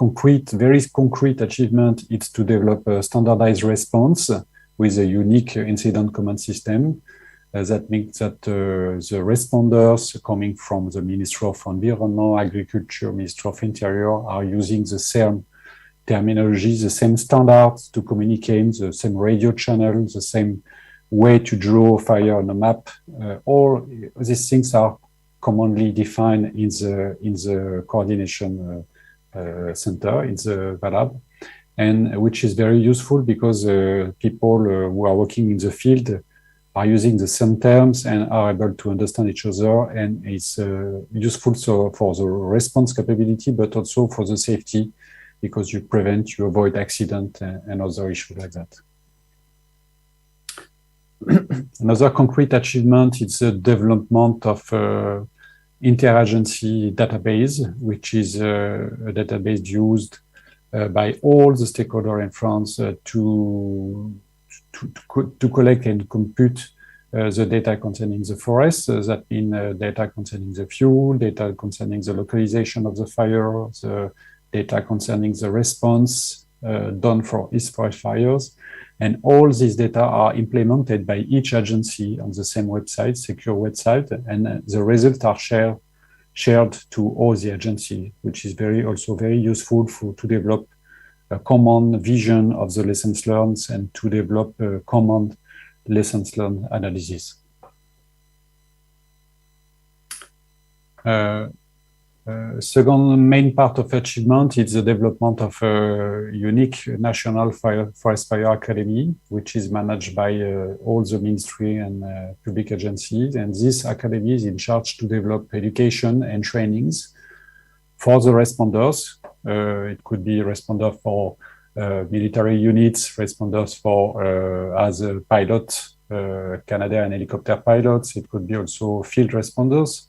very concrete achievement, is to develop a standardized response with a unique incident command system. That means that the responders coming from the Ministry of Environment, Agriculture, Ministry of Interior are using the same terminology, the same standards to communicate, the same radio channel, the same way to draw fire on a map. All these things are commonly defined in the coordination center, in the VALAB, and which is very useful because people who are working in the field are using the same terms and are able to understand each other, and it's useful for the response capability, but also for the safety, because you avoid accident and other issues like that. Another concrete achievement is the development of interagency database, which is a database used by all the stakeholders in France to collect and compute the data concerning the forest. That means data concerning the fuel, data concerning the localization of the fire, the data concerning the response done for each forest fires. And all these data are implemented by each agency on the same website, secure website, and the results are shared to all the agencies, which is also very useful to develop a common vision of the lessons learned and to develop a common lessons learned analysis. Second main part of achievement is the development of a unique national forest fire academy, which is managed by all the ministry and public agencies. And this academy is in charge to develop education and trainings for the responders. It could be responder for military units, responders for as a pilot, Canadian helicopter pilots. It could be also field responders.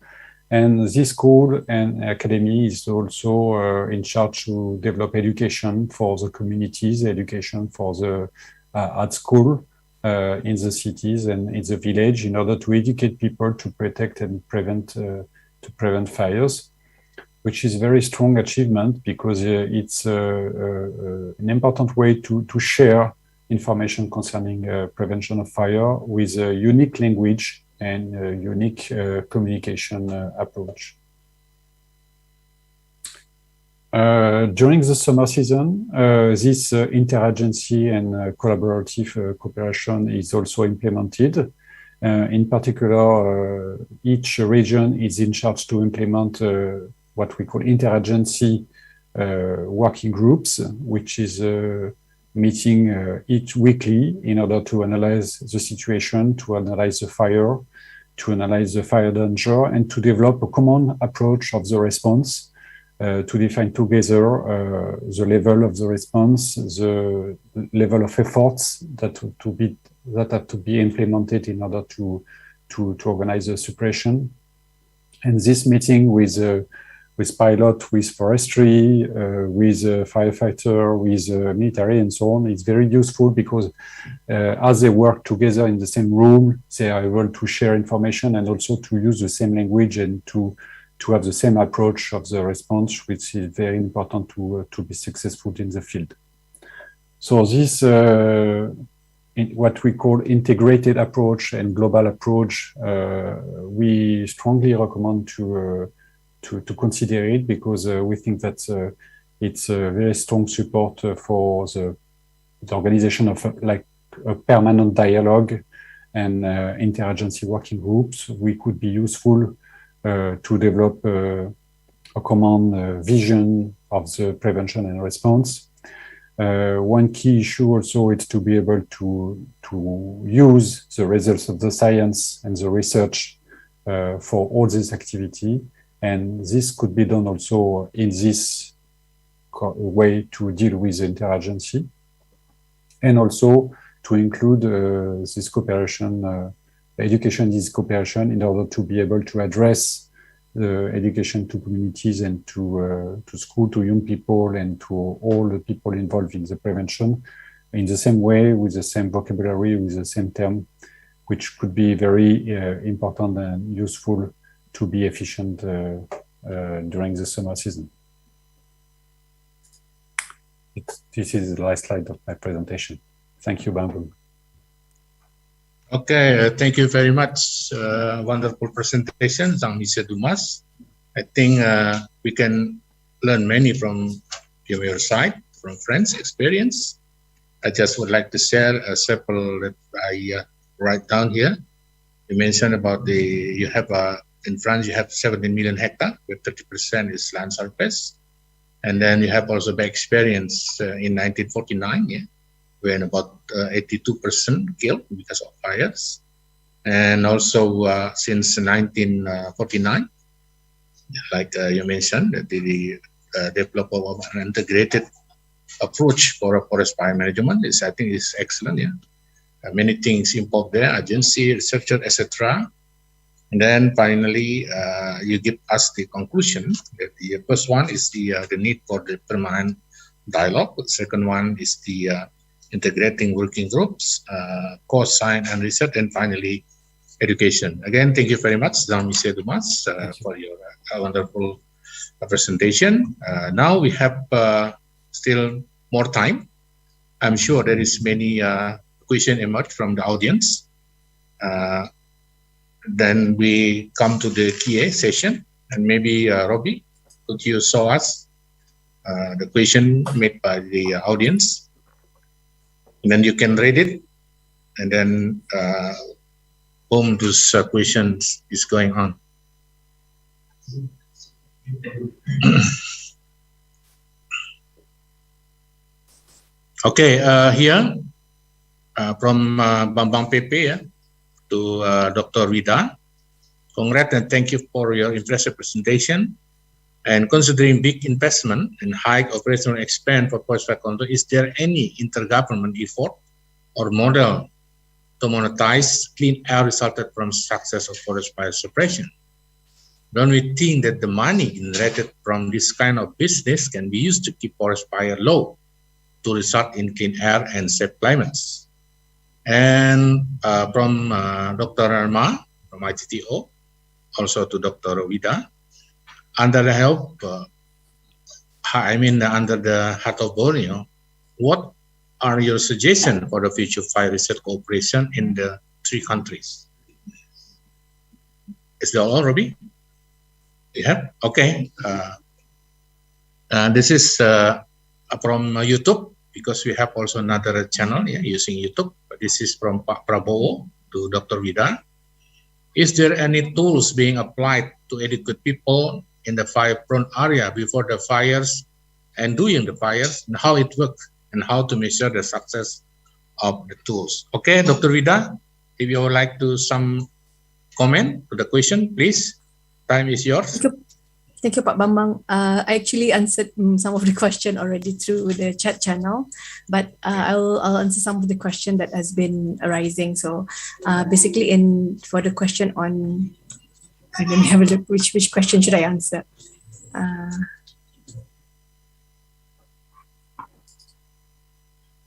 And this school and academy is also in charge to develop education for the communities, education for the at school, in the cities and in the village, in order to educate people to protect and prevent fires, which is a very strong achievement because it's an important way to share information concerning prevention of fire with a unique language and unique communication approach. During the summer season, this interagency and collaborative cooperation is also implemented. In particular, each region is in charge to implement what we call interagency working groups, which is meeting each weekly in order to analyze the situation, to analyze the fire, to analyze the fire danger, and to develop a common approach of the response, to define together the level of the response, the level of efforts that have to be implemented in order to organize the suppression. And this meeting with pilot, with forestry, with firefighter, with military and so on, it's very useful because as they work together in the same room, they are able to share information and also to use the same language and to have the same approach of the response, which is very important to be successful in the field. So this, what we call integrated approach and global approach, we strongly recommend to consider it because we think that it's a very strong support for the organization of like a permanent dialogue and interagency working groups. We could be useful to develop a common vision of the prevention and response. One key issue also is to be able to use the results of the science and the research for all this activity. And this could be done also in this way to deal with interagency, and also to include this cooperation, education is cooperation, in order to be able to address the education to communities and to school, to young people, and to all the people involved in the prevention in the same way, with the same vocabulary, with the same term, which could be very important and useful to be efficient during the summer season. This is the last slide of my presentation. Thank you, Bambang. Okay, thank you very much. Wonderful presentation, Jean-Michele Dumaz. I think we can learn many from your side, from friends' experience. I just would like to share a sample that I write down here. You mentioned about you have in France, you have 17 million hectares, where 30% is land surface. And then you have also by experience in 1949, yeah, when about 82% killed because of fires. And also since 1949, like you mentioned, the development of an integrated approach for forest fire management is, I think, is excellent. Yeah, many things involved there, agency, researcher, etc. And then finally, you give us the conclusion that the first one is the need for the permanent dialogue. The second one is the integrating working groups, course, science and research, and finally, education. Again, thank you very much, Jean-Michele Dumaz, for your wonderful presentation. Now we have still more time. I'm sure there is many questions emerged from the audience. Then we come to the QA session, and maybe Robbie, could you show us the question made by the audience? And then you can read it, and then boom, this question is going on. Okay, here from Bambang PP to Dr. Wida. Congrats and thank you for your impressive presentation. And considering big investment and high operational expense for forest fire control, is there any intergovernment effort or model to monetize clean air resulted from success of forest fire suppression? Don't we think that the money generated from this kind of business can be used to keep forest fire low to result in clean air and safe climates? And from Dr. Arma from ITTO, also to Dr. Wida, under the help, under the Heart of Borneo, what are your suggestions for the future fire research cooperation in the three countries? Is that all, Robbie? Yeah, okay. This is from YouTube, because we have also another channel using YouTube. This is from Pak Prabowo to Dr. Wida. Is there any tools being applied to educate people in the fire-prone area before the fires and during the fires, and how it works and how to measure the success of the tools? Okay, Dr. Wida, if you would like to some comment to the question, please. Time is yours. Thank you, Pak Bambang. I actually answered some of the question already through the chat channel, but I'll answer some of the question that has been arising. So basically, for the question on, let me have a look. Which question should I answer?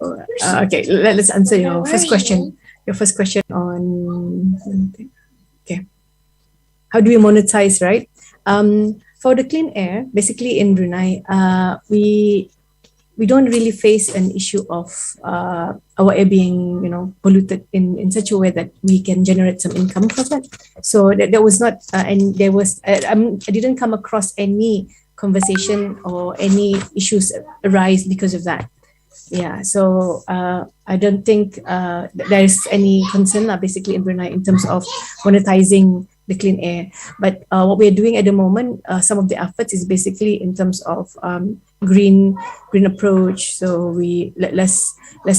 Okay, let's answer your first question. Your first question on, okay, how do we monetize, right? For the clean air, basically in Brunei, we don't really face an issue of our air being, polluted in such a way that we can generate some income from it. So that was not, and there was, I didn't come across any conversation or any issues arise because of that. Yeah, so I don't think there is any concern basically in Brunei in terms of monetizing the clean air. But what we are doing at the moment, some of the efforts is basically in terms of green approach. So we less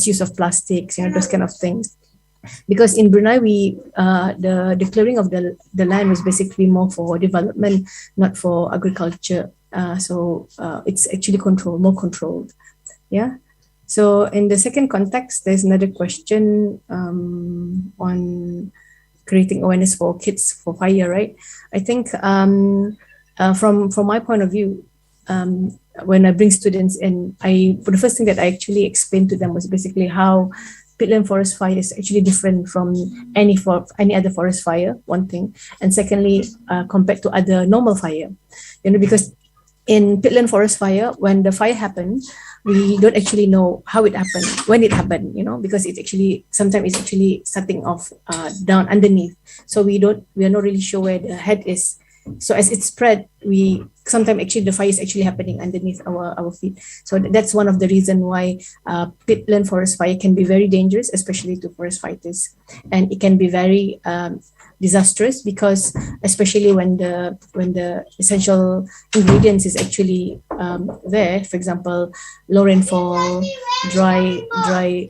use of plastics, those kind of things. Because in Brunei, the clearing of the land was basically more for development, not for agriculture. So it's actually more controlled. Yeah. So in the second context, there's another question on creating awareness for kids for fire, right? I think from my point of view, when I bring students in, the first thing that I actually explained to them was basically how peatland forest fire is actually different from any other forest fire, one thing. And secondly, compared to other normal fire, because in peatland forest fire, when the fire happens, we don't actually know how it happened, when it happened, because sometimes it's actually starting off down underneath. So we are not really sure where the head is. So as it spread, sometimes actually the fire is actually happening underneath our feet. So that's one of the reasons why peatland forest fire can be very dangerous, especially to forest fighters. And it can be very disastrous, because especially when the essential ingredients is actually there, for example, low rainfall, dry,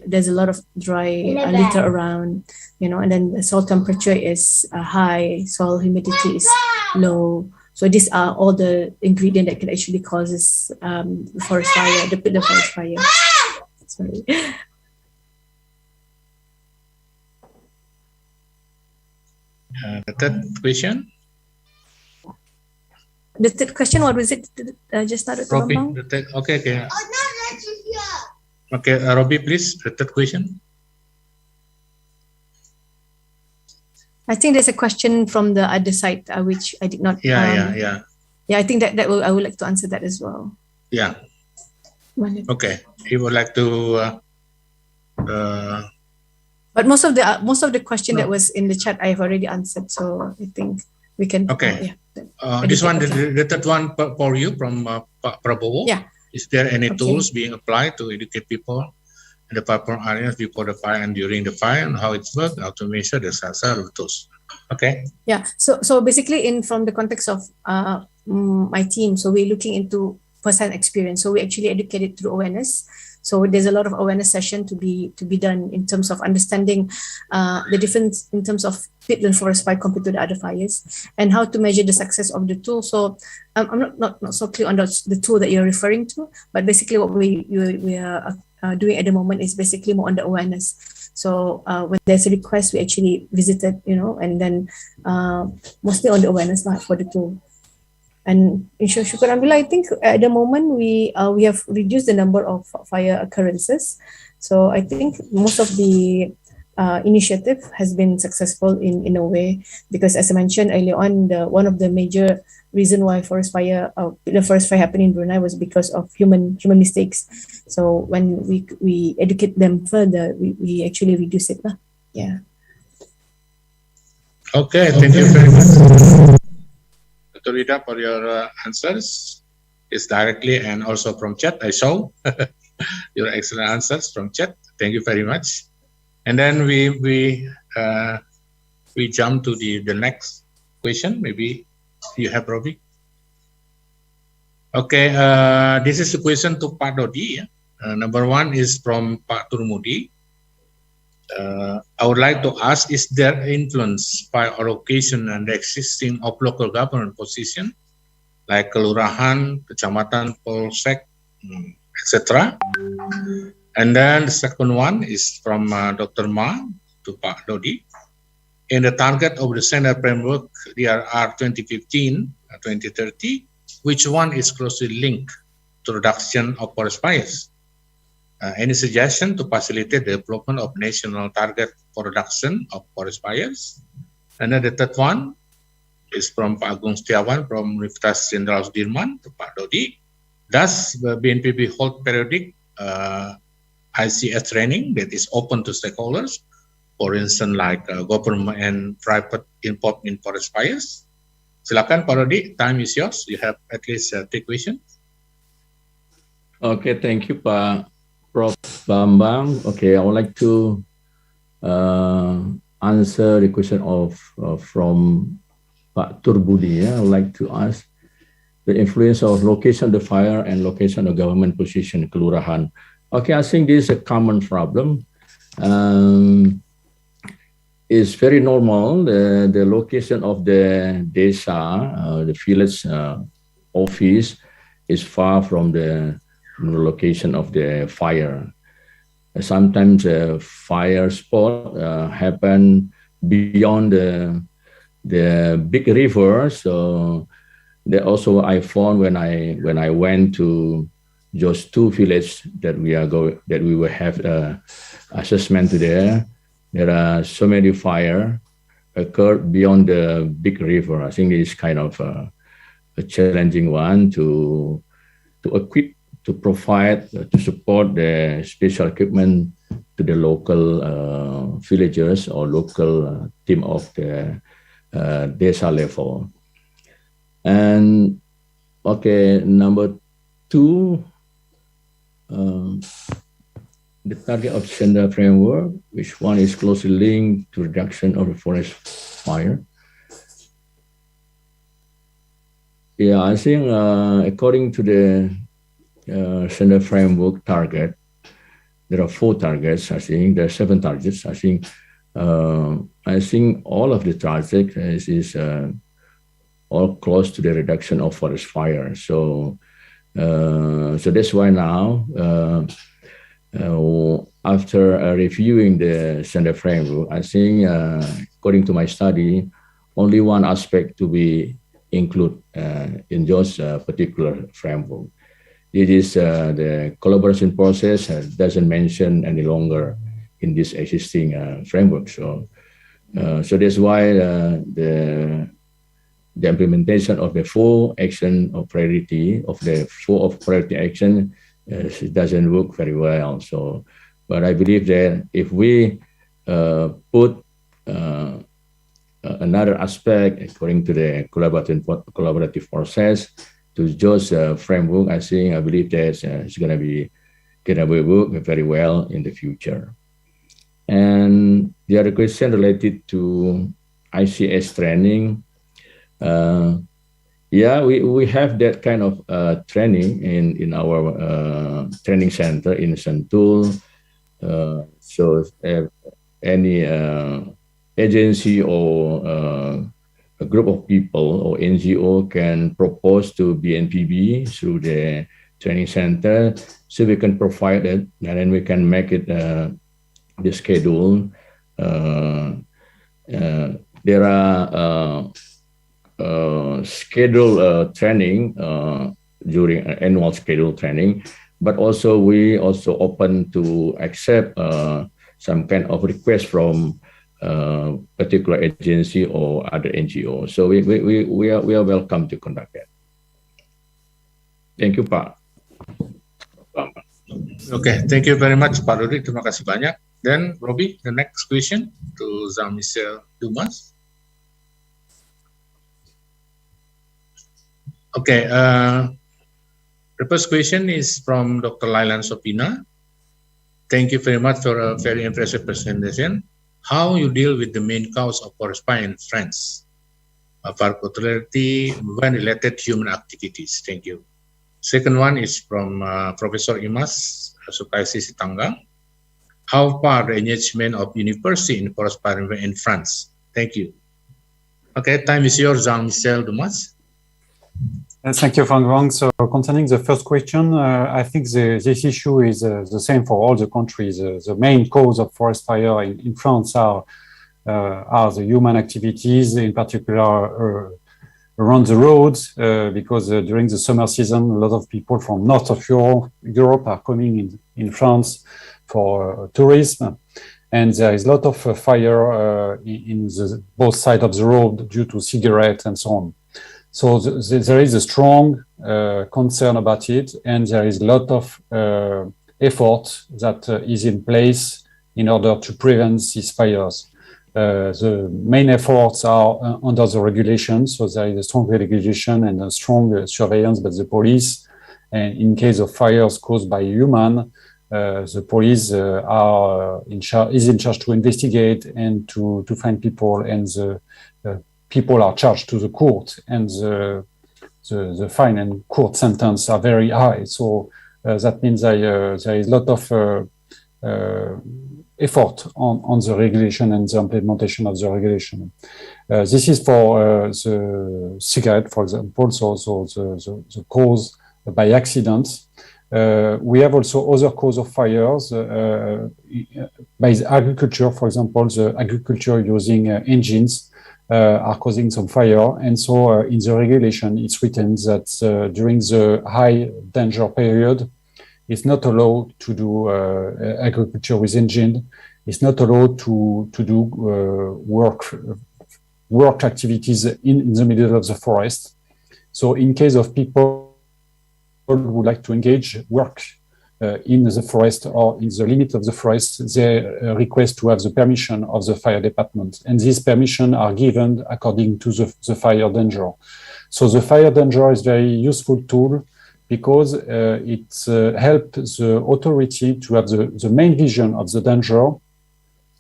there's a lot of dry litter around, and then the soil temperature is high, soil humidity is low. So these are all the ingredients that can actually causes forest fire, the peatland forest fire. Sorry. The third question. The third question, what was it? Just started. Robbie, okay. Okay, Robbie, please, the third question. I think there's a question from the other side, which I did not. Yeah, I think that I would like to answer that as well. Yeah. Okay, he would like to. But most of the question that was in the chat, I've already answered. So I think we can. Okay. This one, the third one for you from Prabowo. Yeah. Is there any tools being applied to educate people in the fire-prone areas before the fire and during the fire, and how it works, how to measure the success of tools? Okay. Yeah. So basically, from the context of my team. So we're looking into first-hand experience. So we actually educated through awareness. So there's a lot of awareness session to be done in terms of understanding the difference in terms of peatland forest fire compared to the other fires, and how to measure the success of the tool. So I'm not so clear on the tool that you're referring to, but basically what we are doing at the moment is basically more on the awareness. So when there's a request, we actually visited, and then mostly on the awareness for the tool. And Alhamdulillah, I think at the moment we have reduced the number of fire occurrences. So I think most of the initiative has been successful in a way, because as I mentioned earlier on, one of the major reason why the forest fire happened in Brunei was because of human mistakes. So when we educate them further, we actually reduce it. Yeah. Okay, thank you very much, Dr. Wida, for your answers. It's directly and also from chat. I saw your excellent answers from chat. Thank you very much. And then we jump to the next question. Maybe you have, Robbie. Okay, this is a question to Pak Dody. Number one is from Pak Turmudi. I would like to ask, is there influence by allocation and the existing of local government position, like kelurahan, kecamatan, polsek, etc.? And then the second one is from Dr. Ma to Pak Dody. In the target of the standard framework, DRR 2015-2030, which one is closely linked to reduction of forest fires? Any suggestion to facilitate the development of national target for reduction of forest fires? And then the third one is from Pak Agung Setiawan from Universitas Jenderal Sudirman to Pak Dody. Does the BNPB hold periodic ICS training that is open to stakeholders, for instance, like government and private involved in forest fires? Silakan, Pak Dody, time is yours. You have at least 3 questions. Okay, thank you, Pak Prof. Bambang. Okay, I would like to answer the question from Pak Turbudi. I would like to ask the influence of location of the fire and location of government position, kelurahan. Okay, I think this is a common problem. It's very normal. The location of the desa, the village office, is far from the location of the fire. Sometimes a fire spot happen beyond the big river. So that also I found when I went to just 2 villages that we will have assessment there. There are so many fire occurred beyond the big river. I think it's kind of a challenging one to equip, to provide, to support the special equipment to the local villagers or local team of the desa level. And okay, number 2, the target of gender framework, which one is closely linked to reduction of the forest fire? Yeah, I think according to the gender framework target, there are 4 targets. I think there are 7 targets. I think all of the targets is all close to the reduction of forest fire. So that's why now, after reviewing the gender framework, I think according to my study, only one aspect to be included in just a particular framework. It is the collaboration process doesn't mention any longer in this existing framework. So that's why the implementation of the 4 action of priority of the 4 of priority action doesn't work very well. So, but I believe that if we put another aspect according to the collaborative process to just framework, I believe that it's gonna work very well in the future. And the other question related to ICS training, Yeah, we have that kind of training in our training center in Sentul. So any agency or a group of people or NGO can propose to BNPB through the training center, so we can provide it, and then we can make it the schedule. There are scheduled training during annual scheduled training, but also we also open to accept some kind of request from particular agency or other NGO. So we are welcome to conduct that. Thank you, Pak. Okay, thank you very much, Pak Dody. Terima kasih banyak. Then, Robbie, the next question to Jean-Michele Dumaz. Okay, the first question is from Dr. Lailan Sopina. Thank you very much for a very impressive presentation. How you deal with the main cause of forest fire in France, particularly when related human activities? Thank you. Second one is from Professor Imas Sukaisi Sitanggang. How far the engagement of university in forest fire in France? Thank you. Okay, time is yours, Jean-Michele Dumaz. Thank you, Van Wang. So concerning the first question, I think this issue is the same for all the countries. The main cause of forest fire in France are the human activities, in particular around the roads, because during the summer season, a lot of people from north of Europe are coming in France for tourism. And there is a lot of fire in both sides of the road due to cigarettes and so on. So there is a strong concern about it, and there is a lot of effort that is in place in order to prevent these fires. The main efforts are under the regulation, so there is a strong regulation and a strong surveillance by the police. And in case of fires caused by human, the police is in charge to investigate and to find people, and the people are charged to the court, and the fine and court sentence are very high. So that means there is a lot of effort on the regulation and the implementation of the regulation. This is for the cigarette, for example, so the cause by accident. We have also other cause of fires by the agriculture, for example, the agriculture using engines are causing some fire. And so in the regulation, it's written that during the high danger period, it's not allowed to do agriculture with engine. It's not allowed to do work activities in the middle of the forest. So in case of people who would like to engage work in the forest or in the limit of the forest, they request to have the permission of the fire department. And these permissions are given according to the fire danger. So the fire danger is a very useful tool, because it helps the authority to have the main vision of the danger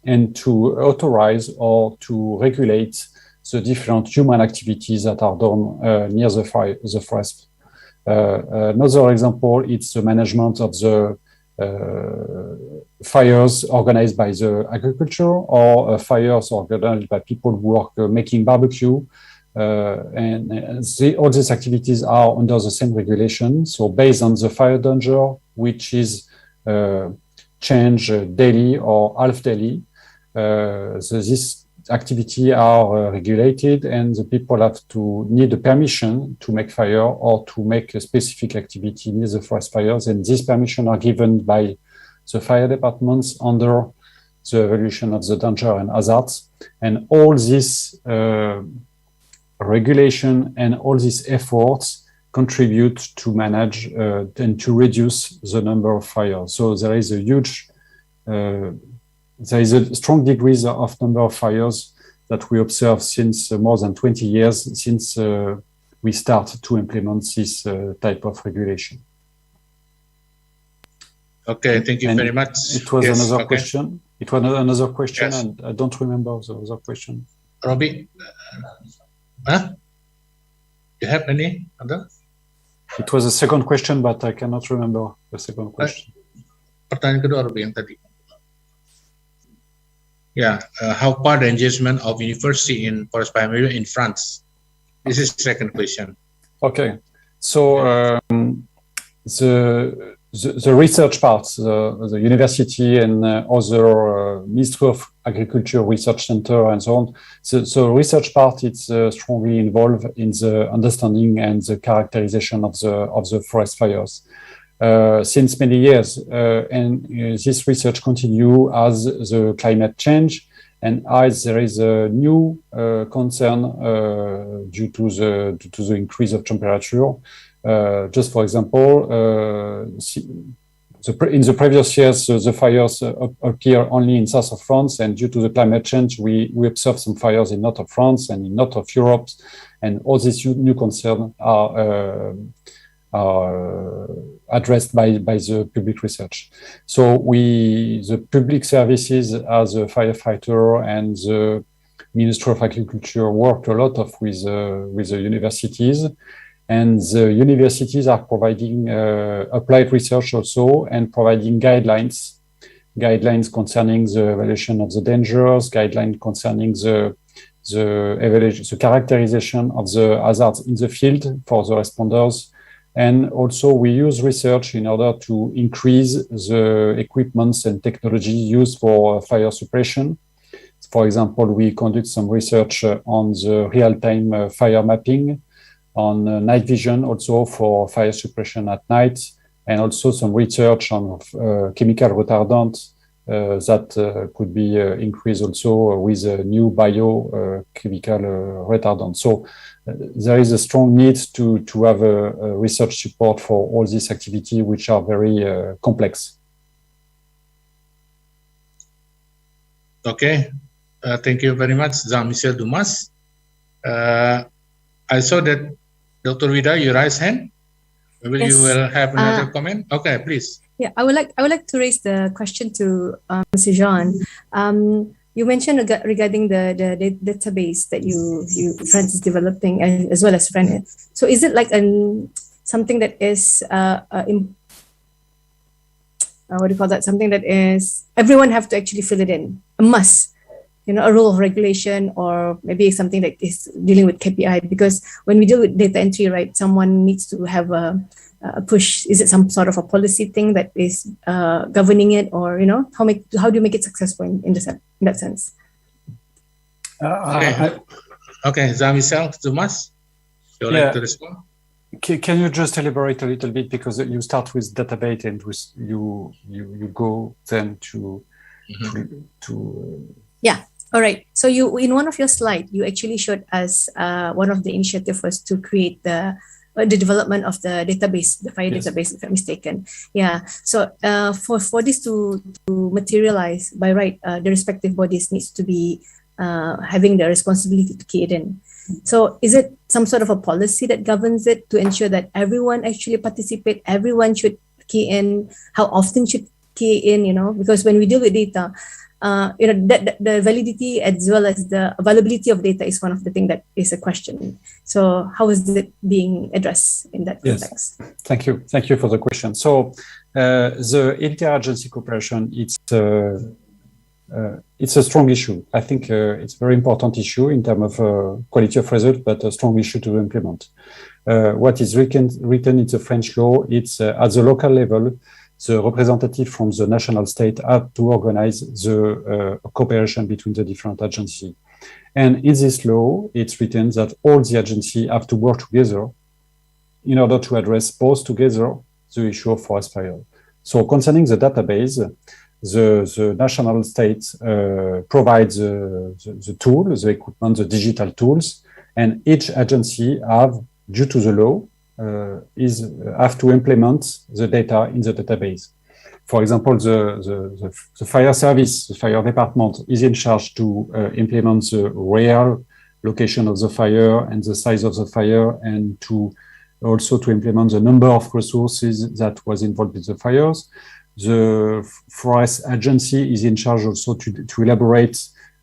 and to authorize or to regulate the different human activities that are done near the forest. Another example, it's the management of the fires organized by the agriculture, or fires organized by people who are making barbecue. All these activities are under the same regulation. So based on the fire danger, which is changed daily or half daily, this activity are regulated, and the people have to need a permission to make fire or to make a specific activity near the forest fires. And these permissions are given by the fire departments under the evaluation of the danger and hazards. And all this regulation and all these efforts contribute to manage and to reduce the number of fires. So there is a huge, there is a strong degree of number of fires that we observe since more than 20 years, since we start to implement this type of regulation. Okay, thank you very much. It was another okay. question. It was another question, Yes. and I don't remember the other question. Robbie, huh? You have any other? It was a second question, but I cannot remember the second question. Pertanyaan kedua yang tadi. Yeah, how far the engagement of university in forest fire management in France? This is the second question. Okay, so the research part, the university and other Ministry of Agriculture Research Center and so on. So research part, it's strongly involved in the understanding and the characterization of the forest fires since many years. And this research continue as the climate change and as there is a new concern due to the increase of temperature. Just for example, in the previous years, the fires appear only in south of France, and due to the climate change, we observe some fires in north of France and in north of Europe, and all these new concerns are addressed by the public research. So the public services as a firefighter and the Ministry of Agriculture worked a lot with the universities. And the universities are providing applied research also and providing guidelines concerning the evaluation of the dangers, guidelines concerning the characterization of the hazards in the field for the responders. And also we use research in order to increase the equipments and technology used for fire suppression. For example, we conduct some research on the real-time fire mapping, on night vision also for fire suppression at night, and also some research on chemical retardant that could be increased also with a new biochemical retardant. So there is a strong need to have a research support for all these activities, which are very complex. Okay, thank you very much, Jean-Michele Dumaz. I saw that Dr. Wida, you raise hand. Maybe you will have another comment. Okay, please. Yeah, I would like to raise the question to Mr. Jean. You mentioned regarding the database that France is developing as well as FRENET. So is it like something that is what do you call that? Something that is everyone have to actually fill it in, a must. A rule of regulation, or maybe something that is dealing with KPI, because when we deal with data entry, right, someone needs to have a push. Is it some sort of a policy thing that is governing it, or how do you make it successful in that sense? Okay, Jean-Michele Dumaz, you would like to respond? Can you just elaborate a little bit, because you start with database and you go then to yeah. All right. So you, in one of your slides, you actually showed us one of the initiatives was to create the development of the database, the fire database, if I'm mistaken. Yeah. So for this to materialize by right, the respective bodies needs to be having the responsibility to key it in. So is it some sort of a policy that governs it to ensure that everyone actually participate, everyone should key in, how often should key in, because when we deal with data, the validity as well as the availability of data is one of the things that is a question. So how is it being addressed in that context? Yes. Thank you for the question. So the interagency cooperation, it's a strong issue. I think it's a very important issue in terms of quality of result, but a strong issue to implement. What is written in the French law, it's at the local level, the representative from the national state have to organize the cooperation between the different agencies. And in this law, it's written that all the agencies have to work together in order to address both together the issue of forest fire. So concerning the database, the national state provides the tool, the equipment, the digital tools, and each agency have, due to the law, have to implement the data in the database. For example, the fire service, the fire department is in charge to implement the real location of the fire and the size of the fire, and also to implement the number of resources that was involved in the fires. The forest agency is in charge also to elaborate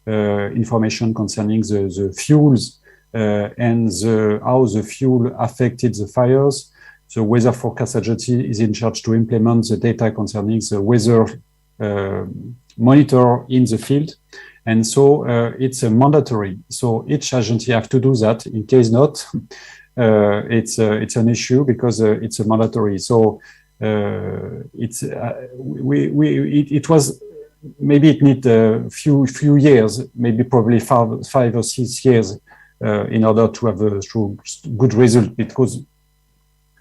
information concerning the fuels and how the fuel affected the fires. The Weather Forecast Agency is in charge to implement the data concerning the weather monitor in the field. And so it's mandatory. So each agency have to do that. In case not, it's an issue because it's a mandatory. So it was, maybe it need a few years, maybe probably 5 or 6 years in order to have a good result, because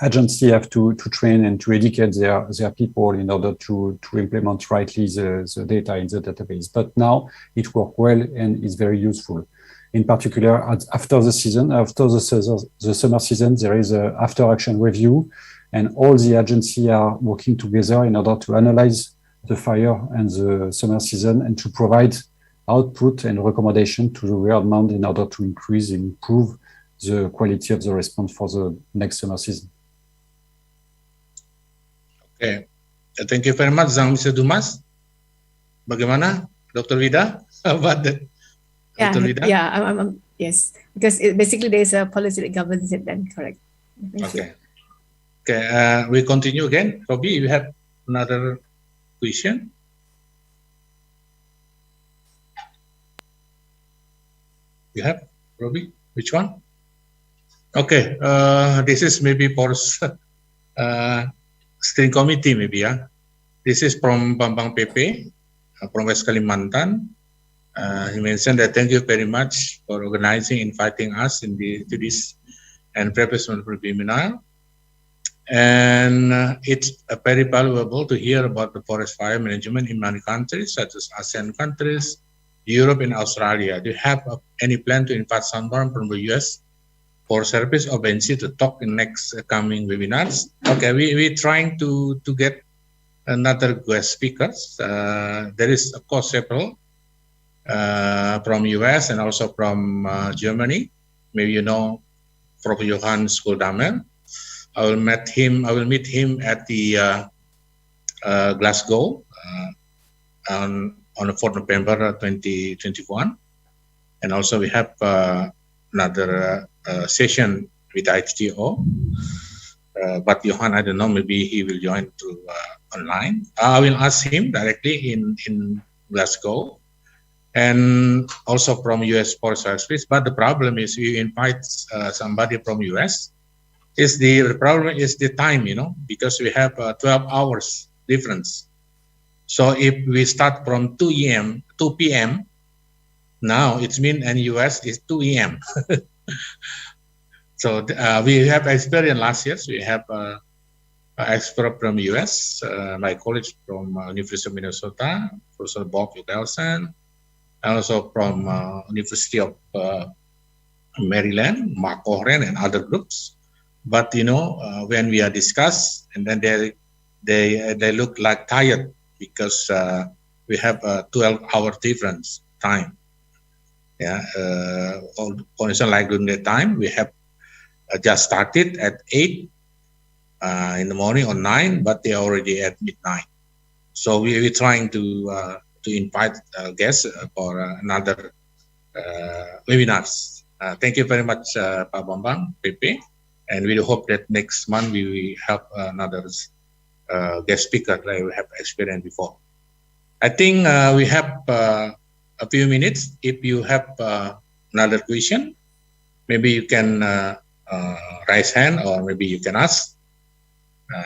agency have to train and to educate their people in order to implement rightly the data in the database. But now it works well and is very useful. In particular, after the season, after the summer season, there is a after action review, and all the agencies are working together in order to analyze the fire and the summer season and to provide output and recommendation to the government in order to increase and improve the quality of the response for the next summer season. Okay, thank you very much, Jean-Michele Dumaz. Bagaimana, Dr. Wida? About that? Yeah, Dr. Wida? yeah, yes, because basically there is a policy that governs it then, correct. Thank you. Okay, we continue again. Robbie, you have another question? You have, Robbie? Which one? Okay, this is maybe for steering committee, maybe, yeah. This is from Bambang PP, from West Kalimantan. He mentioned that thank you very much for organizing, inviting us to this and preparation for webinar. And it's very valuable to hear about the forest fire management in many countries, such as ASEAN countries, Europe, and Australia. Do you have any plan to invite someone from the US for service or BNPB to talk in next coming webinars? Okay, we're trying to get another guest speakers. There is, of course, several from US and also from Germany. Maybe you know Prof. Johan Skoldamer. I will meet him at the Glasgow on the 4th November 2021. And also we have another session with ITTO. But Johan, I don't know, maybe he will join through online. I will ask him directly in Glasgow, and also from US Forest Service. But the problem is we invite somebody from US. The problem is the time, you know, because we have 12 hours difference. So if we start from 2 p.m. now, it means in US is 2 a.m. So we have experience last year. So we have expert from US, my colleagues from University of Minnesota, Professor Bob Udelson, and also from University of Maryland, Mark Oren, and other groups. But you know, when we are discussed, and then they look like tired because we have a 12-hour difference time. Yeah, for instance, like during that time, we have just started at 8 in the morning or 9, but they are already at midnight. So we're trying to invite guests for another webinars. Thank you very much, Pak Bambang, PP. And we hope that next month we will have another guest speaker that we have experienced before. I think we have a few minutes. If you have another question, maybe you can raise hand, or maybe you can ask.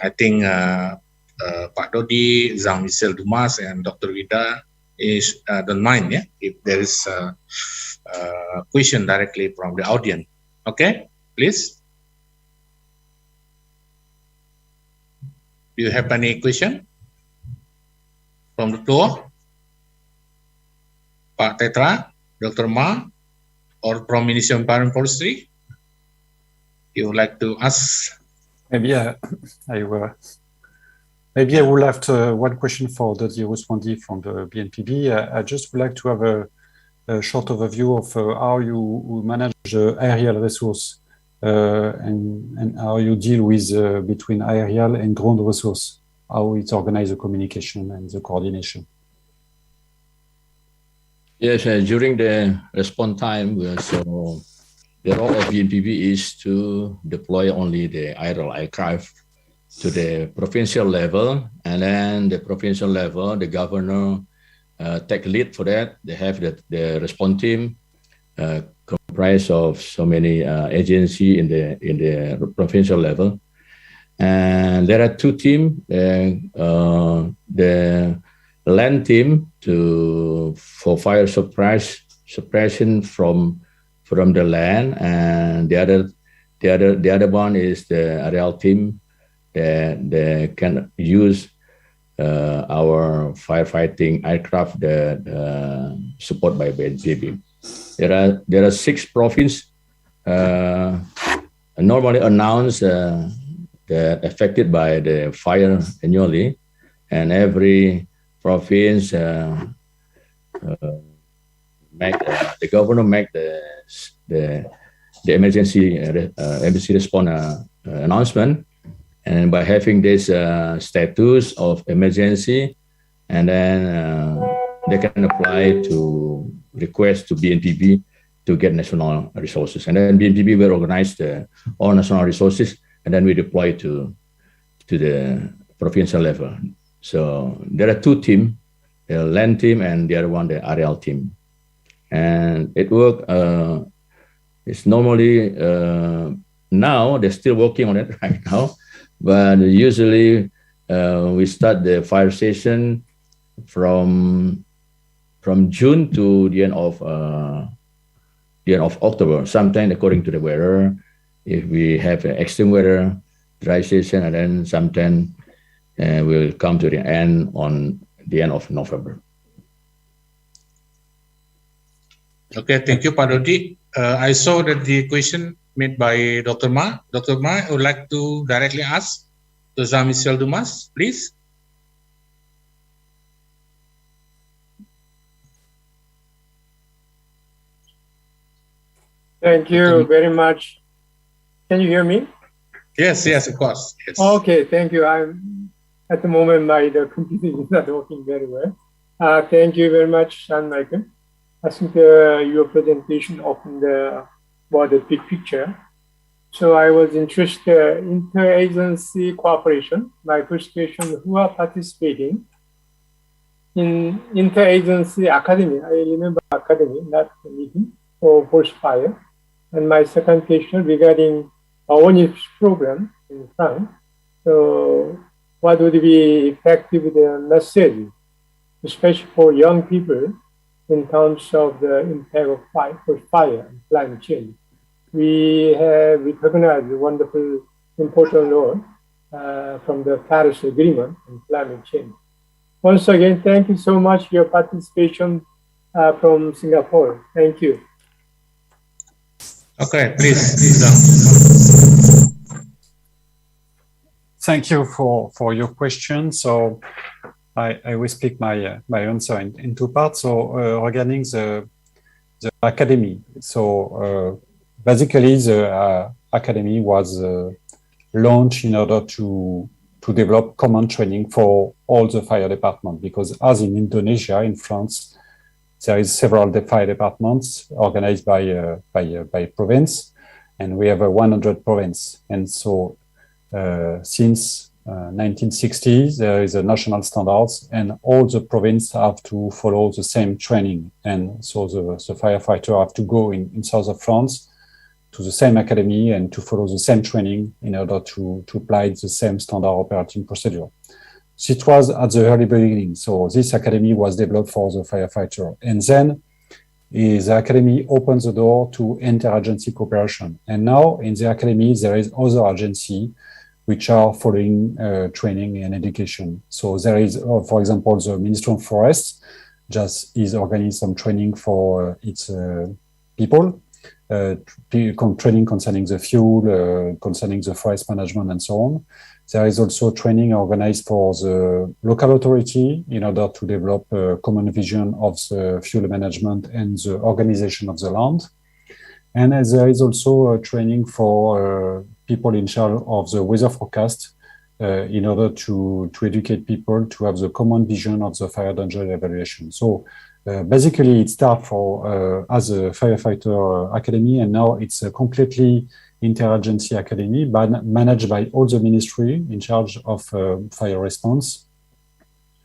I think Pak Dody, Jean-Michele Dumaz, and Dr. Wida don't mind, yeah, if there is a question directly from the audience. Okay, please. Do you have any question from the floor? Pak Tetra, Dr. Ma, or from Ministry of Environment Forestry? You would like to ask? Maybe I will have one question for Dody Ruswandi from the BNPB. I just would like to have a short overview of how you manage aerial resource and how you deal with between aerial and ground resource, how it's organized, the communication and the coordination. Yes, during the response time, we also the role of BNPB is to deploy only the aerial aircraft to the provincial level, and then the provincial level, the governor take lead for that. They have the response team comprised of so many agencies in the provincial level, and there are two teams. The land team for fire suppression from the land, and the other one is the aerial team that they can use our firefighting aircraft that supported by BNPB. There are 6 provinces normally announced that affected by the fire annually, and every province the governor make the emergency response announcement, and by having this status of emergency, and then they can apply to request to BNPB to get national resources, and then BNPB will organize all national resources, and then we deploy to the provincial level. So there are 2 teams, the land team and the other one, the aerial team. And it work. It's normally now they're still working on it right now, but usually we start the fire station from June to the end of October. Sometimes according to the weather, if we have extreme weather, dry season, and then sometimes we'll come to the end on the end of November. Okay, thank you, Pak Dody. I saw that the question made by Dr. Ma. Dr. Ma, I would like to directly ask to Jean-Michele Dumaz, please. Thank you very much. Can you hear me? Yes, of course. Yes. Okay, thank you. I'm at the moment the computer is not working very well. Thank you very much, Jean-Michele. I think your presentation opened the big picture. So I was interested in interagency cooperation. My first question: who are participating in interagency academy? I remember academy, not the meeting for forest fire. And my second question regarding ONIF's program in France. So what would be effective the message, especially for young people, in terms of the impact of fire and climate change? We have recognized the wonderful important role from the Paris Agreement on climate change. Once again, thank you so much for your participation from Singapore. Thank you. Okay, please. Thank you for your question. So I will split my answer in 2 parts. So regarding the academy. So basically the academy was launched in order to develop common training for all the fire departments, because as in Indonesia, in France, there is several fire departments organized by province, and we have 100 province. And so since 1960s, there is a national standards, and all the provinces have to follow the same training. And so the firefighter have to go in south of France to the same academy and to follow the same training in order to apply the same standard operating procedure. So it was at the early beginning. So this academy was developed for the firefighter. And then the academy opens the door to interagency cooperation. And now in the academy, there is other agency which are following training and education. So there is, for example, the Ministry of Forests just is organizing some training for its people, training concerning the fuel, concerning the forest management and so on. There is also training organized for the local authority in order to develop a common vision of the fuel management and the organization of the land. And there is also training for people in charge of the weather forecast in order to educate people to have the common vision of the fire danger evaluation. So Basically, it started as a firefighter academy, and now it's a completely interagency academy managed by all the ministry in charge of fire response.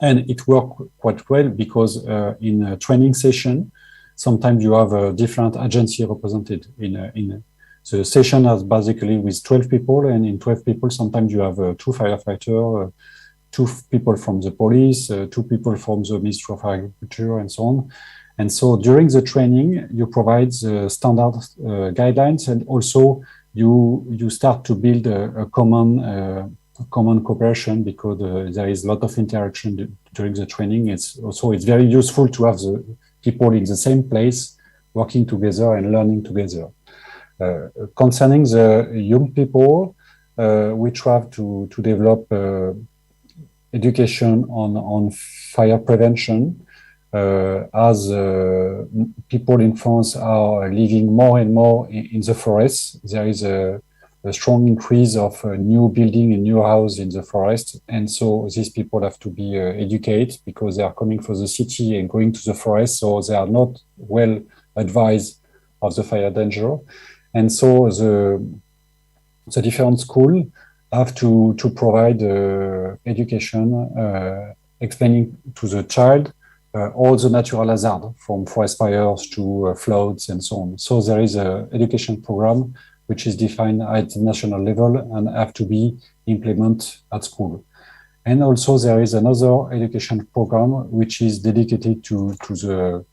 And it worked quite well because in a training session, sometimes you have a different agency represented in the session as basically with 12 people, and in 12 people, sometimes you have 2 firefighters, 2 people from the police, 2 people from the Ministry of Agriculture, and so on. And so during the training, you provide the standard guidelines, and also you start to build a common cooperation, because there is a lot of interaction during the training. It's very useful to have the people in the same place working together and learning together. Concerning the young people, we try to develop education on fire prevention, as people in France are living more and more in the forest. There is a strong increase of new building and new house in the forest, and so these people have to be educated, because they are coming from the city and going to the forest, so they are not well advised of the fire danger. And so the different schools have to provide education explaining to the child all the natural hazards, from forest fires to floods and so on. So there is an education program which is defined at the national level and have to be implemented at school. And also there is another education program which is dedicated to the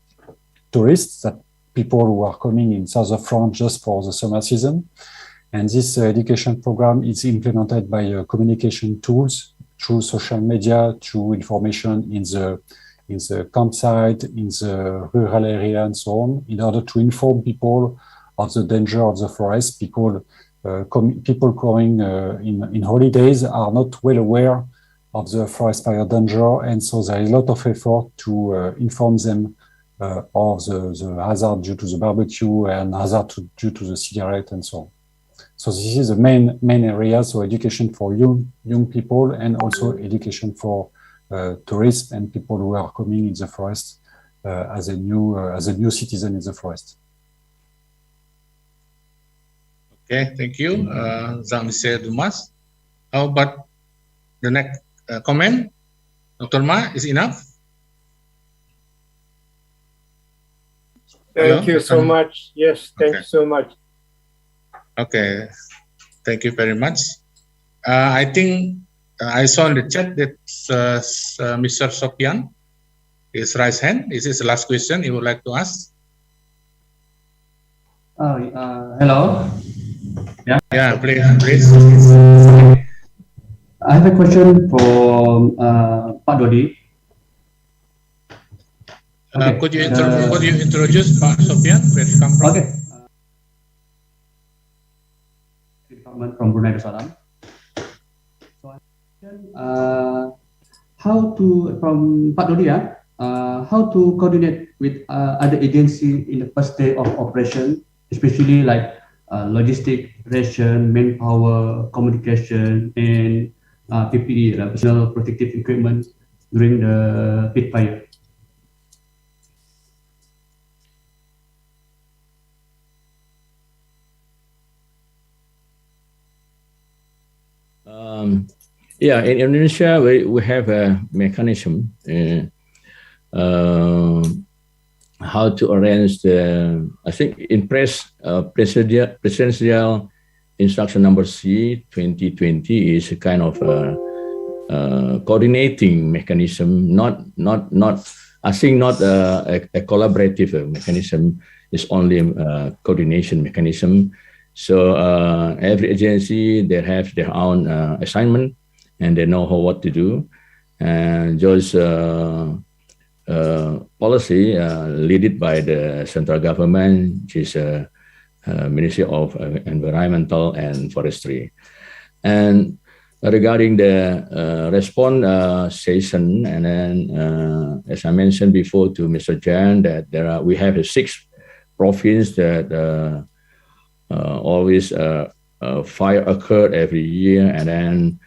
tourists, that people who are coming in south of France just for the summer season. And this education program is implemented by communication tools, through social media, through information in the campsite, in the rural area, and so on, in order to inform people of the danger of the forest, because people going in holidays are not well aware of the forest fire danger, and so there is a lot of effort to inform them of the hazard due to the barbecue and hazard due to the cigarette and so on. So this is the main area. So education for young people, and also education for tourists and people who are coming in the forest as a new citizen in the forest. Okay, thank you, Jean-Michele Dumaz. How about the next comment? Dr. Ma, is enough? Thank you so much. Yes, thank you so much. Okay, thank you very much. I think I saw in the chat that Mr. Sopian is raised hand. This is the last question he would like to ask. Hello. Yeah, please. I have a question for Pak Dody. Could you introduce Pak Sopian? Where you come from? Okay. From Brunei Darussalam. So, how to, from Pak Dody, how to coordinate with other agencies in the first day of operation, especially like logistic, ration, manpower, communication, and PPE, personal protective equipment during the pit fire. Yeah, in Indonesia, we have a mechanism how to arrange the, I think in presidential instruction number C 2020 is a kind of coordinating mechanism, not I think not a collaborative mechanism. It's only a coordination mechanism. So every agency, they have their own assignment, and they know what to do. And those policy led by the central government, which is Ministry of Environmental and Forestry. And regarding the response session, and then as I mentioned before to Mr. Jan, that we have 6 provinces that always fire occurred every year, and then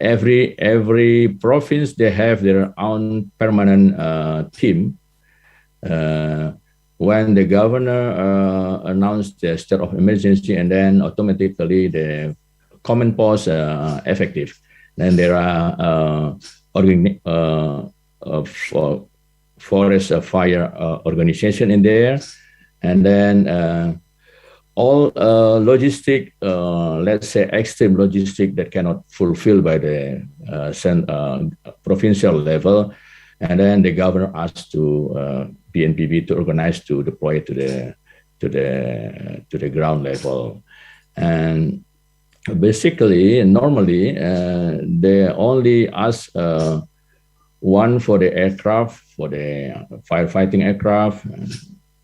every province, they have their own permanent team when the governor announced the state of emergency, and then automatically the command post effective. Then there are forest fire organization in there, and then all logistic, let's say extreme logistic that cannot fulfill by the provincial level, and then the governor asked to BNPB to organize to deploy to the ground level. And basically, normally they only ask one for the aircraft, for the firefighting aircraft,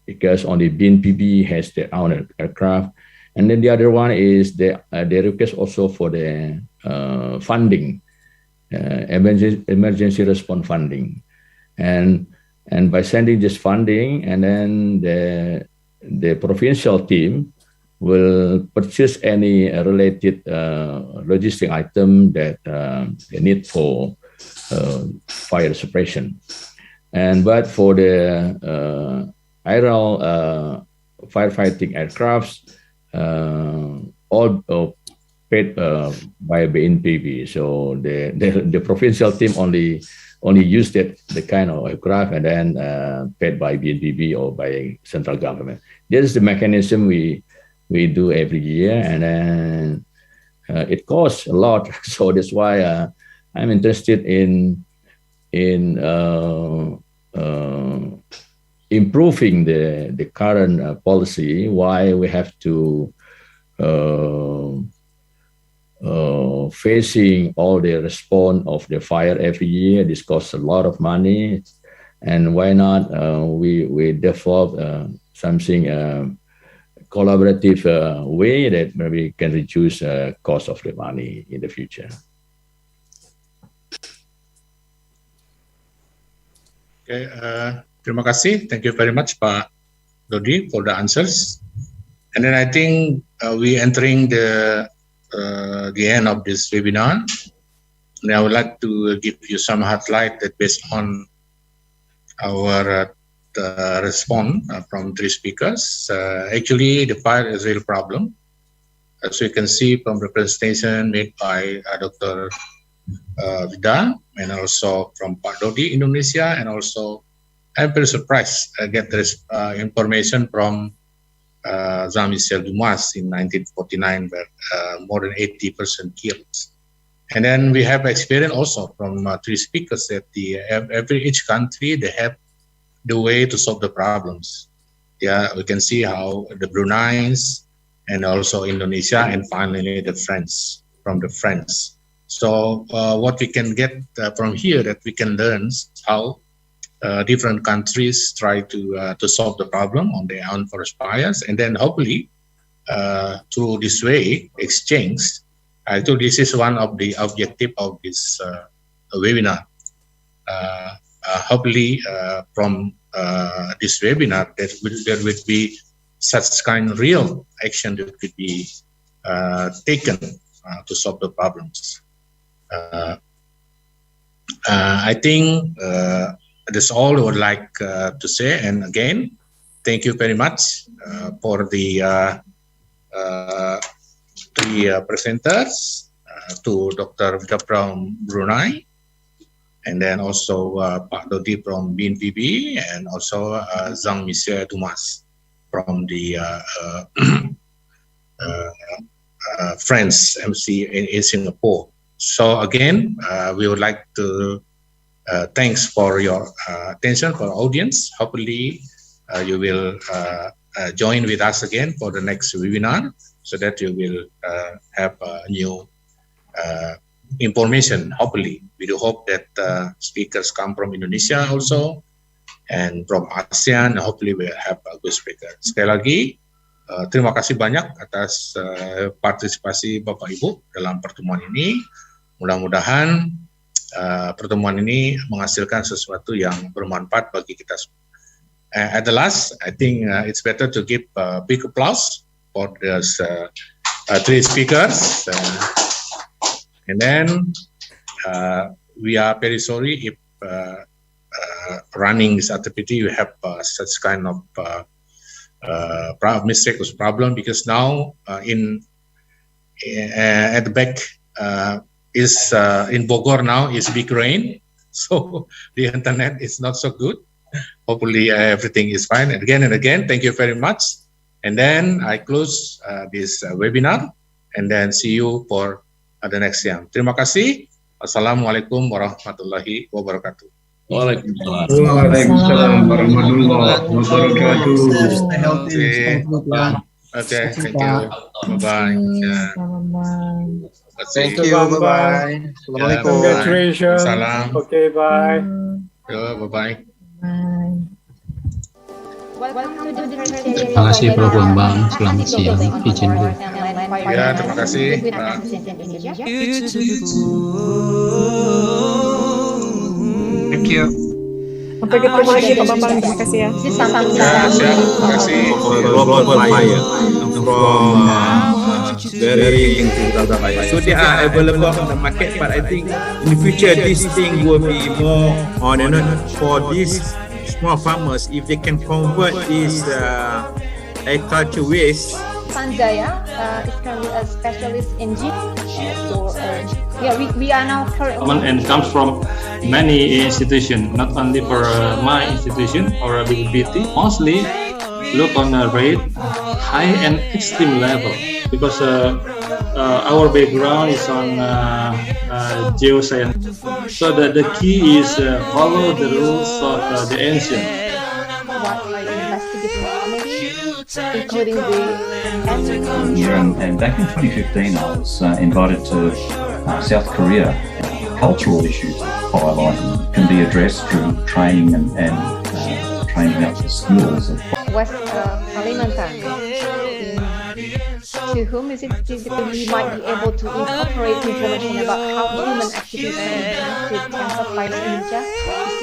because only BNPB has their own aircraft, and then the other one is they request also for the funding, emergency response funding, and by sending this funding, and then the provincial team will purchase any related logistic item that they need for fire suppression. But for the aerial firefighting aircrafts, all paid by BNPB. So the provincial team only used the kind of aircraft, and then paid by BNPB or by central government. This is the mechanism we do every year, and then it costs a lot. So that's why I'm interested in improving the current policy. Why we have to facing all the response of the fire every year. This costs a lot of money, and why not we develop something collaborative way that maybe can reduce cost of the money in the future. Okay, terima kasih. Thank you very much, Pak Dody, for the answers. And then I think we entering the end of this webinar. And I would like to give you some highlight that based on our response from three speakers. Actually, the fire is a real problem. As you can see from the presentation made by Dr. Wida, and also from Pak Dody, Indonesia, and also I'm very surprised I get this information from Jean-Michele Dumaz in 1949, where more than 80% killed. And then we have experience also from three speakers that each country, they have the way to solve the problems. Yeah, we can see how the Brunei and also Indonesia, and finally the French, from the French. So what we can get from here, that we can learn how different countries try to solve the problem on their own forest fires, and then hopefully through this way exchange. I think this is one of the objective of this webinar. Hopefully from this webinar there will be such kind of real action that could be taken to solve the problems. I think that's all I would like to say. And again, thank you very much for the three presenters, to Dr. Wida from Brunei, and then also Pak Dody from BNPB, and also Jean-Michele Dumaz from the French MSCE in Singapore. So again, we would like to thanks for your attention, for our audience. Hopefully you will join with us again for the next webinar, so that you will have new information. Hopefully, we do hope that speakers come from Indonesia also, and from ASEAN. Hopefully we'll have a good speaker. Sekali lagi, terima kasih banyak atas partisipasi Bapak Ibu dalam pertemuan ini. Mudah-mudahan pertemuan ini menghasilkan sesuatu yang bermanfaat bagi kita semua. At the last, I think it's better to give a big applause for those three speakers. And then we are very sorry if running this activity, you have such kind of mistake was problem, because now at the back is in Bogor now is big rain, so the internet is not so good. Hopefully everything is fine. And again, thank you very much. And then I close this webinar, and then see you for the next time. Terima kasih. Assalamualaikum warahmatullahi wabarakatuh. Waalaikumsalam warahmatullahi wabarakatuh. Okay, thank you. Bye-bye. Thank you. Bye-bye. Congratulations. Salam. Okay, bye. Bye-bye. Terima kasih Prof Bambang, selamat siang, izin dulu. Ya, terima kasih. Thank you. Sampai ketemu lagi Pak Bambang, terima kasih ya. Terima kasih. Global fire from very so they are available on the market, but I think in the future this thing will be more on and on for these small farmers if they can convert this agriculture waste. Sanjaya is currently a specialist in so we are now currently and comes from many institutions, not only for my institution or BNPB. Mostly look on the rate high and extreme level, because our background is on geoscience. So the key is follow the rules of the ancient. Including the and back in 2015, I was invited to South Korea. Cultural issues of firelighting can be addressed through training and training up the skills of West Kalimantan, to whom is it physically we might be able to incorporate information about how human activities impacted cancer fires in Indonesia,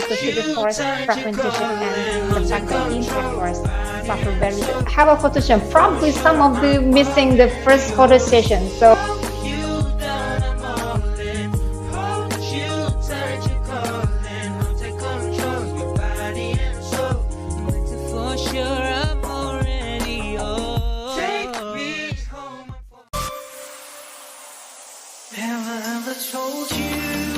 specific forest fragmentation, and the fact that impact forests suffer very bad. Have a photo session. Probably some of the missing the first photo session. So. Never ever told you